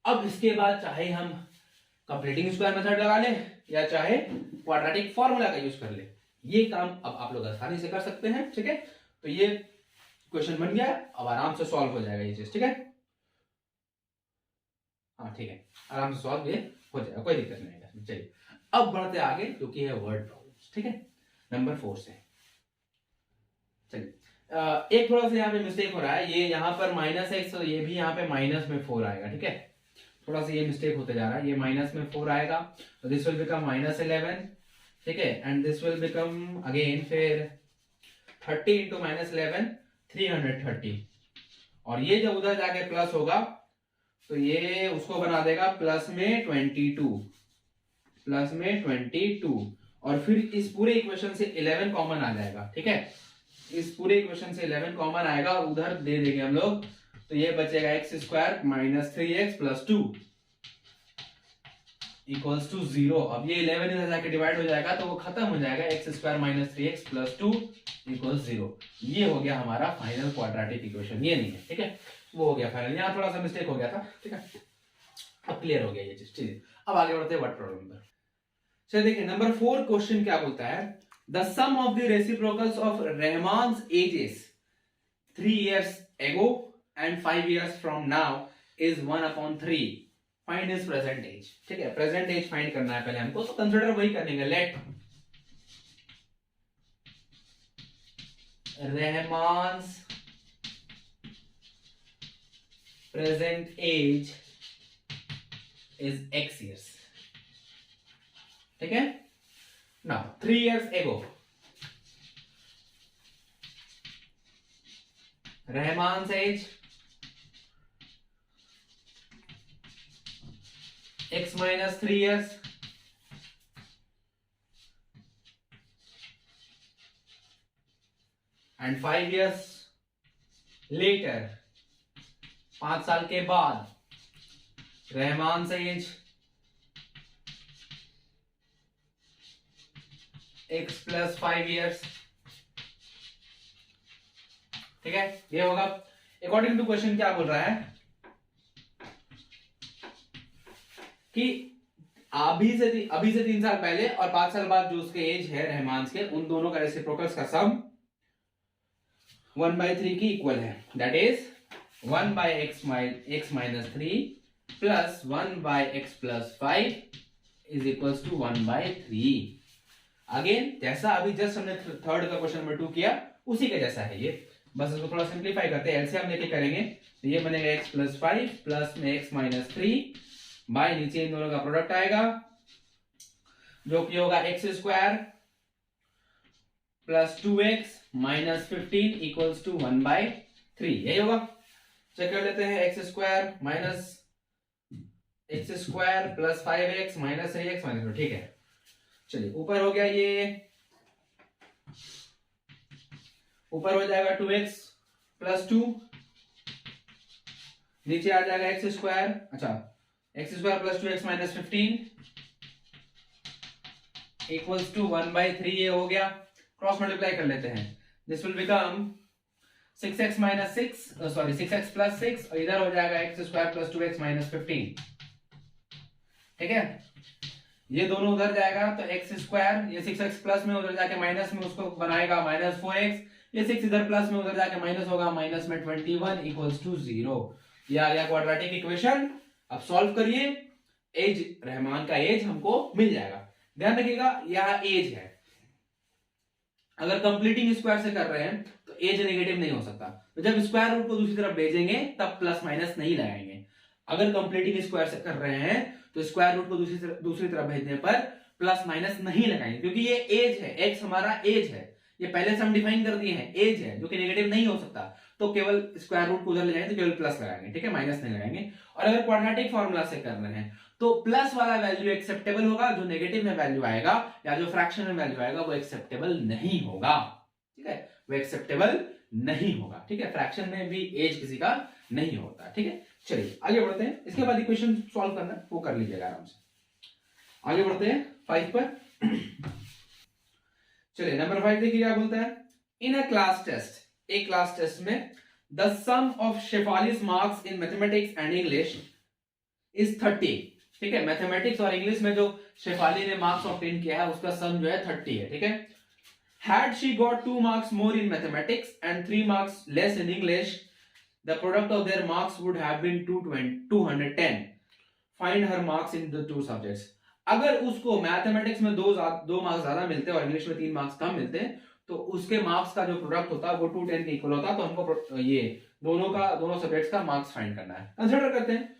अब इसके बाद चाहे हम कंप्लीटिंग स्क्वायर मेथड लगा ले या चाहे क्वाड्रेटिक फॉर्मूला का यूज कर ले, ये काम अब आप लोग आसानी से कर सकते हैं। ठीक है, तो ये क्वेश्चन बन गया, अब आराम से सॉल्व हो जाएगा ये चीज। ठीक है, हाँ ठीक है, आराम से सॉल्व ये हो जाएगा, कोई दिक्कत नहीं है। चलिए अब बढ़ते आगे जो कि है वर्ड प्रॉब्लम्स। ठीक है, नंबर 4 से। चलिए एक थोड़ा सा यहाँ पे मिस्टेक हो रहा है, ये यहाँ पर -x और ये भी यहाँ पे माइनस में 4 आएगा। ठीक है, थोड़ा सा ये मिस्टेक होते जा रहा है, ये माइनस में 4 आएगा तो दिस विल बिकम -11। ठीक है, and this will become again फिर 30 × -11 330 और ये जब उधर जाके प्लस होगा तो ये उसको बना देगा प्लस में 22 और फिर इस पूरे इक्वेशन से 11 कॉमन आ जाएगा। ठीक है, इस पूरे इक्वेशन से 11 कॉमन आएगा और उधर दे देंगे हम लोग, तो ये बचेगा x² -3x + 2 इक्वल्स टू 0। अब ये 11 इधर जाके डिवाइड हो जाएगा तो वो खत्म हो जाएगा, x² -3x + 2 इक्वल्स 0। ये हो गया हमारा फाइनल क्वाड्रेटिक इक्वेशन, ये नहीं है। ठीक है, वो हो गया फाइनल, यहाँ थोड़ा सा मिस्टेक हो गया था। ठीक है, अब क्लियर हो गया ये चीज। ठीक है, अब आगे बढ़ते हैं वर्ड प्रॉब्लम पर। चलिए देखिए नंबर 4 क्वेश्चन क्या बोलता है, the sum of the reciprocals of Rahman's ages 3 years ago and 5 years from now is 1/3, find his present age. ठीक है, प्रेजेंट एज फाइंड करना है पहले हमको, तो कंसीडर वही करेंगे, let Rahman's present age is x years. ठीक है. Now 3 years ago Rahman's age x minus 3 years and 5 years later 5 साल के बाद रहमान्स एज x plus 5 years. ठीक है, ये होगा अकॉर्डिंग टू क्वेश्चन. क्या बोल रहा है कि अभी से 3 साल पहले और 5 साल बाद जो उसके एज है रहमान्स के, उन दोनों का रेसिप्रोकल्स का सम 1/3 की इक्वल है. That is 1/x minus 3 plus 1/x plus 5 is equals to 1/3. Again जैसा अभी जस्ट हमने थर्ड का क्वेश्चन नंबर 2 किया उसी के जैसा है ये. बस इसको थोड़ा सिंप्लीफाई करते हैं, एलसीएम लेके करेंगे तो ये बनेगा x plus 5 प्लस में x minus 3 बाय नीचे इन दोनों का प्रोडक्ट आएगा जो कि होगा x square plus 2x minus 15 equals to 1/3. यही होगा. चेक कर लेते हैं. x square minus x square plus 5x minus 3x minus. ठीक है, चलिए ऊपर हो गया, ये ऊपर हो जाएगा 2x प्लस 2, नीचे आ जाएगा x स्क्वायर. अच्छा, x square plus 2x minus 15 equals to 1/3. ये हो गया. क्रॉस मल्टीप्लाई कर लेते हैं. This will become 6x minus 6x plus 6 और इधर हो जाएगा x square plus 2x minus 15. ठीक है, ये दोनों उधर जाएगा तो x स्क्वायर, ये 6x प्लस में उधर जाके माइनस में उसको बनाएगा माइनस 4x, ये 6 इधर प्लस में उधर जाके माइनस होगा, माइनस में 21 इक्वल्स टू 0. ये आ गया क्वाड्रेटिक इक्वेशन. अब सॉल्व करिए, एज रहमान का एज हमको मिल जाएगा. ध्यान रखिएगा यह एज है. अगर कंप्लीटिंग स्क्वायर से कर रहे हैं तो एज नेगेटिव नहीं हो सकता. तो जब स्क्वायर रूट को दूसरी तरफ भेजेंगे तब प्लस माइनस नहीं लगाएंगे. अगर कंप्लीटिंग स्क्वायर से कर रहे हैं तो स्क्वायर रूट को दूसरी तरफ भेजने पर प्लस माइनस नहीं लगाएंगे, क्योंकि ये एज है. एक्स हमारा एज है, ये पहले से हम डिफाइन कर दिए हैं. एज है जो कि नेगेटिव नहीं हो सकता, तो केवल स्क्वायर रूट को उधर ले जाएंगे तो केवल प्लस लगाएंगे. ठीक है, माइनस नहीं लगाएंगे. और अगर क्वाड्रेटिक फॉर्मूला से कर रहे हैं तो प्लस वाला वैल्यू एक्सेप्टेबल होगा, जो नेगेटिव में वैल्यू आएगा या जो फ्रैक्शन में वैल्यू आएगा वो एक्सेप्टेबल नहीं होगा. ठीक है, वो एक्सेप्टेबल नहीं होगा. ठीक है, फ्रैक्शन में भी एज किसी का नहीं होता. ठीक है, चलिए आगे बढ़ते हैं. इसके बाद इक्वेशन सॉल्व करना वो कर लीजिएगा आराम से. आगे बढ़ते हैं 5 पर. चलिए नंबर 5 देखिए क्या बोलता है. इन अ क्लास टेस्ट, एक क्लास टेस्ट में the sum of Shefali's marks in mathematics and English is 30. ठीक है, मैथमेटिक्स और इंग्लिश में जो शेफाली ने मार्क्स ऑब्टेन किया है उसका सम जो है 30 है. ठीक है, had she got 2 marks more in mathematics and 3 marks less in English, the product of their marks would have been 210. Find her marks in the two subjects. अगर उसको मैथमेटिक्स में 2 मार्क्स ज्यादा मिलते और इंग्लिश में 3 मार्क्स कम मिलते तो उसके मार्क्स का जो प्रोडक्ट होता वो 210 के इक्वल होता. तो हमको ये दोनों सब्जेक्ट्स का मार्क्स फाइंड करना है. कंसीडर करते हैं.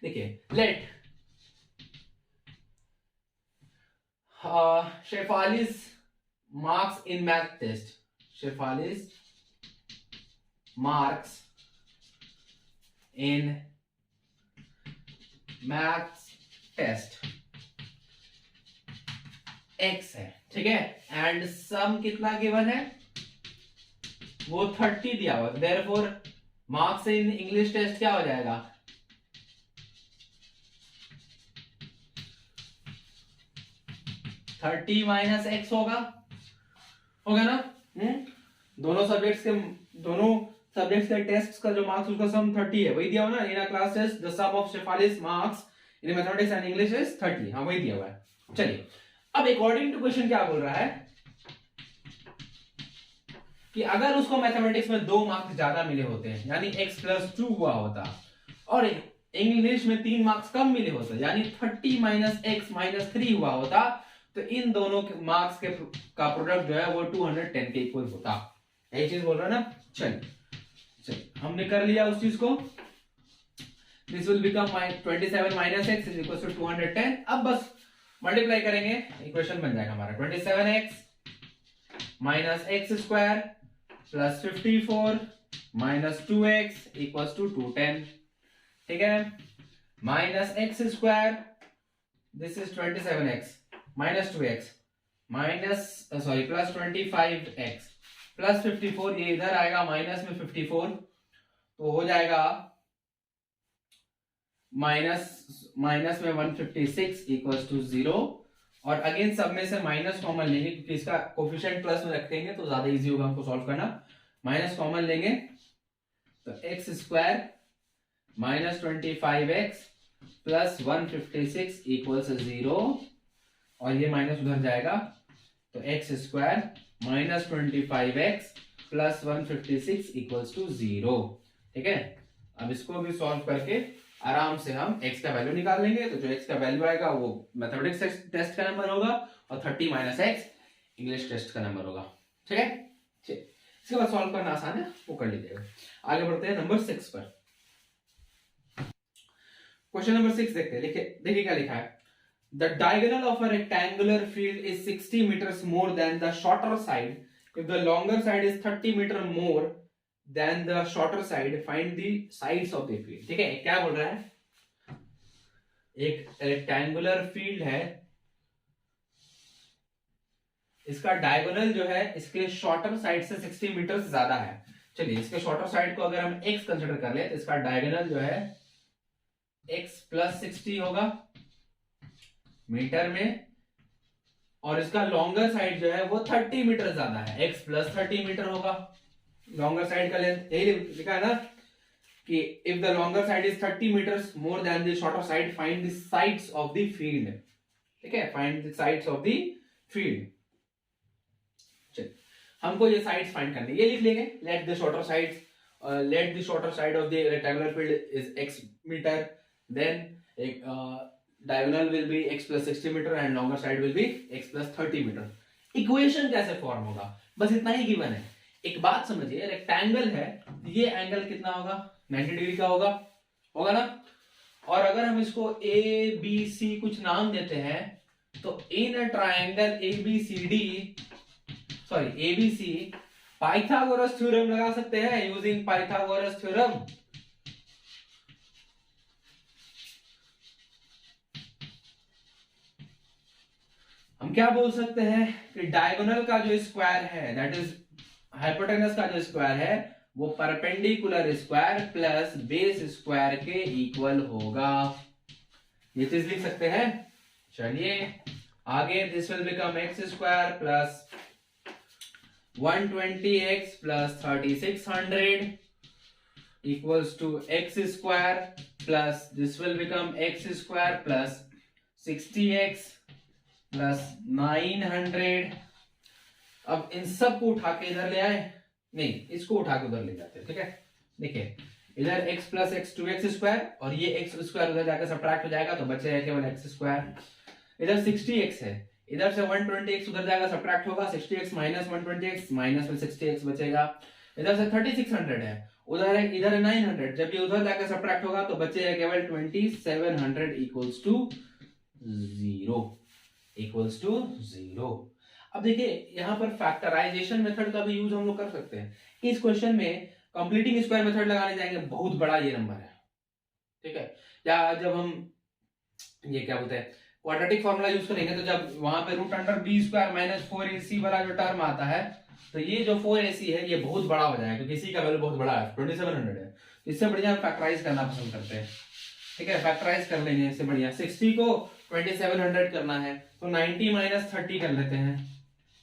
देखिए, let Shefali's marks in math test, Shefali's marks in math test x है. ठीक है, एंड सम कितना गिवन है वो 30 दिया हुआ. Therefore marks in English test क्या हो जाएगा 30 माइनस x होगा ना. दोनों सब्जेक्ट्स के टेस्ट का जो मार्क्स उसका सम 30 है, वही दिया हुआ ना. In a class test the sum of Shefali's marks in mathematics and English is 30. हाँ, वही दिया हुआ है. चलिए, अब अकॉर्डिंग टू क्वेश्चन क्या बोल रहा है कि अगर उसको मैथमेटिक्स में 2 मार्क्स ज्यादा मिले होते हैं यानी x प्लस 2 हुआ होता और इंग्लिश में 3 मार्क्स कम मिले होते यानी 30 माइनस x माइनस 3 हुआ होता तो इन दोनों के मार्क्स के का प्रोडक्ट जो है वो 210 के इक्वल होता। यही चीज बोल रहा है ना। चलिए हमने कर लिया उस चीज को। This will become 27 minus x is equal to 210। अब बस मल्टीप्लाई करेंगे, इक्वेशन बन जाएगा हमारा 27x minus x square plus 54 minus 2x equal to 210। ठीक है, minus x square, this is 27x minus 2x minus sorry plus 25x plus 54, ये इधर आएगा माइनस में 54, तो हो जाएगा माइनस में 156 इक्वल्स टू 0। और अगेन सब में से माइनस कॉमन लेंगे क्योंकि इसका कोफिशिएंट प्लस में रखेंगे तो ज्यादा इजी होगा हमको सॉल्व करना। माइनस कॉमन लेंगे तो x square minus 25x plus 156 equals 0, और ये माइनस उधर जाएगा तो x square minus 25x plus 156 equals to 0। ठीक है, अब इसको भी सॉल्व करके आराम से हम x का वैल्यू निकाल लेंगे। तो जो x का वैल्यू आएगा वो मैथमेटिक्स टेस्ट का नंबर होगा और 30 माइनस x इंग्लिश टेस्ट का नंबर होगा। ठीक है, इसके बाद सॉल्व करना आसान है, वो कर लीजिएगा। आगे बढ़ते हैं नंबर 6 पर। क्वेश्चन नंबर 6 देखते हैं। देखिए क्या लिखा है। The diagonal of a rectangular field is 60 meters more than the shorter side if the longer side is 30 meter more than the shorter side, find the sides of the field. ठीक है, क्या बोल रहा है, एक रेक्टेंगुलर फील्ड है, इसका diagonal जो है इसके शॉर्टर साइड से 60 मीटर ज्यादा है। चलिए इसके शॉर्टर साइड को अगर हम x कंसिडर कर ले तो इसका डायगोनल जो है x प्लस 60 होगा मीटर में, और इसका लॉन्गर साइड जो है वो 30 मीटर ज्यादा है, x प्लस 30 मीटर होगा लॉन्गर साइड का लेंथ। यही लिखा है ना कि if the longer side is 30 meters more than the shorter side, find the sides of the field. ठीक है, find the sides of the field. चलिए हमको ये साइड्स फाइंड करनी, ये लिख लेंगे। Let the shorter side of the rectangular field is x meter, then एक diagonal will be x plus 60 meter and longer side will be x plus 30 meter. Equation कैसे form होगा, बस इतना ही गिवन है। एक बात समझिए, रेक्टेंगल है, ये एंगल कितना होगा, 90 डिग्री का होगा ना। और अगर हम इसको ए बी सी कुछ नाम देते हैं तो in a triangle ABC Pythagoras theorem लगा सकते हैं यूजिंग पाइथागोरस थ्योरम। हम क्या बोल सकते हैं कि डायगोनल का जो स्क्वायर है, दैट इज हाइपोटेनस का जो स्क्वायर है, वो perpendicular square plus base square के इक्वल होगा। ये चीज लिख सकते हैं। चलिए आगे, this will become x square plus 120x plus 3600 equals to x square plus this will become x square plus 60x plus 900। अब इन सब को उठा के इधर ले आए, नहीं इसको उठा के उधर ले जाते हैं। ठीक है, देखिए इधर x plus x 2x square और ये x स्क्वायर उधर जाकर सब्ट्रैक्ट हो जाएगा तो बचेगा केवल x स्क्वायर। इधर 60x है, इधर से 120x उधर जाएगा सब्ट्रैक्ट होगा, 60x माइनस 120x माइनस में 60x बचेगा। इधर से 3600 है, उधर है, इधर है 900, जब ये उधर जाकर सब्ट्रैक्ट होगा तो बचेगा केवल 2700 इक्वल्स टू 0। अब देखिए यहाँ पर फैक्टराइजेशन मेथड का भी यूज हम लोग कर सकते हैं। इस क्वेश्चन में कंप्लीटिंग स्क्वायर मेथड लगाने जाएंगे, बहुत बड़ा ये नंबर है। ठीक है, या जब हम ये क्या बोलते हैं क्वाड्रेटिक फॉर्मूला यूज करेंगे तो जब वहां पे root under B square minus 4ac वाला जो टर्म आता है तो ये जो 4ac है ये बहुत बड़ा हो जाएगा क्योंकि इसी का वैल्यू बहुत बड़ा है, 2700 है। इससे बढ़िया हम फैक्टराइज करना पसंद करते हैं। ठीक है, फैक्टराइज कर लेंगे इससे बढ़िया। 60 को 2700 करना है तो 90 माइनस 30 कर लेते हैं,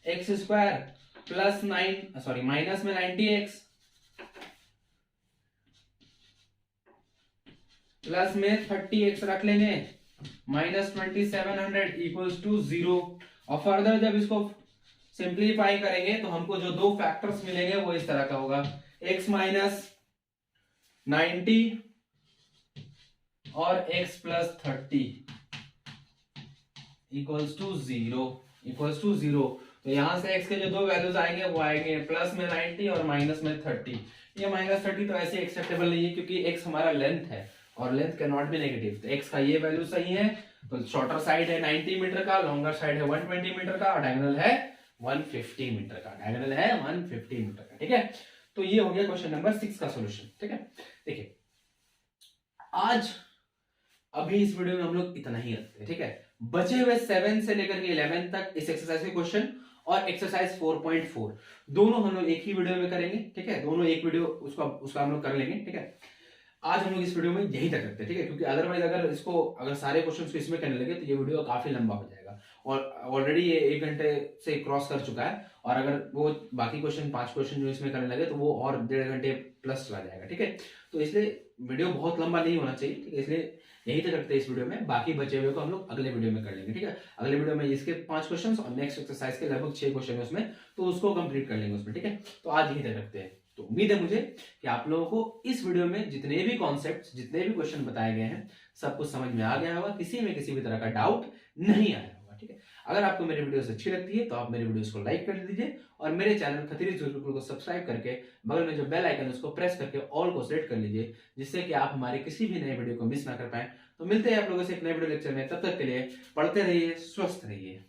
एक्स स्क्वायर प्लस माइनस में 90x प्लस में 30x रख लेंगे माइनस 2700 इक्वल्स टू 0। और फर्दर जब इसको सिंप्लीफाई करेंगे तो हमको जो दो फैक्टर्स मिलेंगे वो इस तरह का होगा, x माइनस 90 और x plus 30। Equals to zero. तो यहां से x के जो दो वैल्यूज आएंगे वो आएंगे प्लस में 90 और माइनस में 30। ये माइनस 30 तो ऐसे एक्सेप्टेबल नहीं है क्योंकि x हमारा लेंथ है और length can not be negative. तो x का ये वैल्यू सही है, तो शॉर्टर साइड है 90 मीटर का, लॉन्गर साइड है 120 मीटर का और डायगोनल है 150 मीटर का, डायगोनल है 150 मीटर का। ठीक है, तो ये हो गया क्वेश्चन नंबर 6 का सॉल्यूशन। ठीक है, देखिए आज अभी इस वीडियो में हम लोग इतना ही रखते हैं। ठीक है, बचे हुए 7 से लेकर के 11 तक इस एक्सरसाइज के क्वेश्चन और एक्सरसाइज 4.4 दोनों हम लोग एक ही वीडियो में करेंगे। ठीक है, दोनों एक वीडियो उसका हम लोग कर लेंगे। ठीक है, आज हम लोग इस वीडियो में यही तक रखते हैं। ठीक है, क्योंकि अदरवाइज अगर सारे क्वेश्चंस को इसमें करने लगे तो ये वीडियो काफी लंबा हो जाएगा और ऑलरेडी ये 1 घंटे से क्रॉस कर चुका है और अगर वो बाकी क्वेश्चन 5 क्वेश्चन जो इसमें करने लगे तो वो और 1.5 घंटे प्लस चला जाएगा। ठीक है, तो इसलिए वीडियो बहुत लंबा नहीं होना चाहिए। ठीक है, इसलिए यही तक रखते हैं इस वीडियो में, बाकी बचे हुए को हम लोग अगले वीडियो में कर लेंगे। ठीक है, अगले वीडियो में इसके 5 क्वेश्चन और नेक्स्ट एक्सरसाइज के लगभग 6 क्वेश्चन है उसमें, तो उसको कंप्लीट कर लेंगे उसमें। ठीक है, तो आज यही तक रखते हैं। तो उम्मीद है मुझे कि आप लोगों को इस वीडियो में जितने भी कॉन्सेप्ट्स, जितने भी क्वेश्चन बताए गए हैं सब कुछ समझ में आ गया होगा, किसी में किसी भी तरह का डाउट नहीं आया होगा। ठीक है, अगर आपको मेरी वीडियोस अच्छी लगती है तो आप मेरे वीडियोस को लाइक कर दीजिए और मेरे चैनल खतरी गुरुकुल को सब्सक्राइब करके बगल में जो बेल आइकन है उसको प्रेस करके ऑल को सेलेक्ट कर लीजिए, जिससे कि आप हमारे किसी भी नए वीडियो को मिस ना कर पाए। तो मिलते हैं आप लोगों से एक नए वीडियो लेक्चर में, तब तक के लिए पढ़ते रहिए, स्वस्थ रहिए।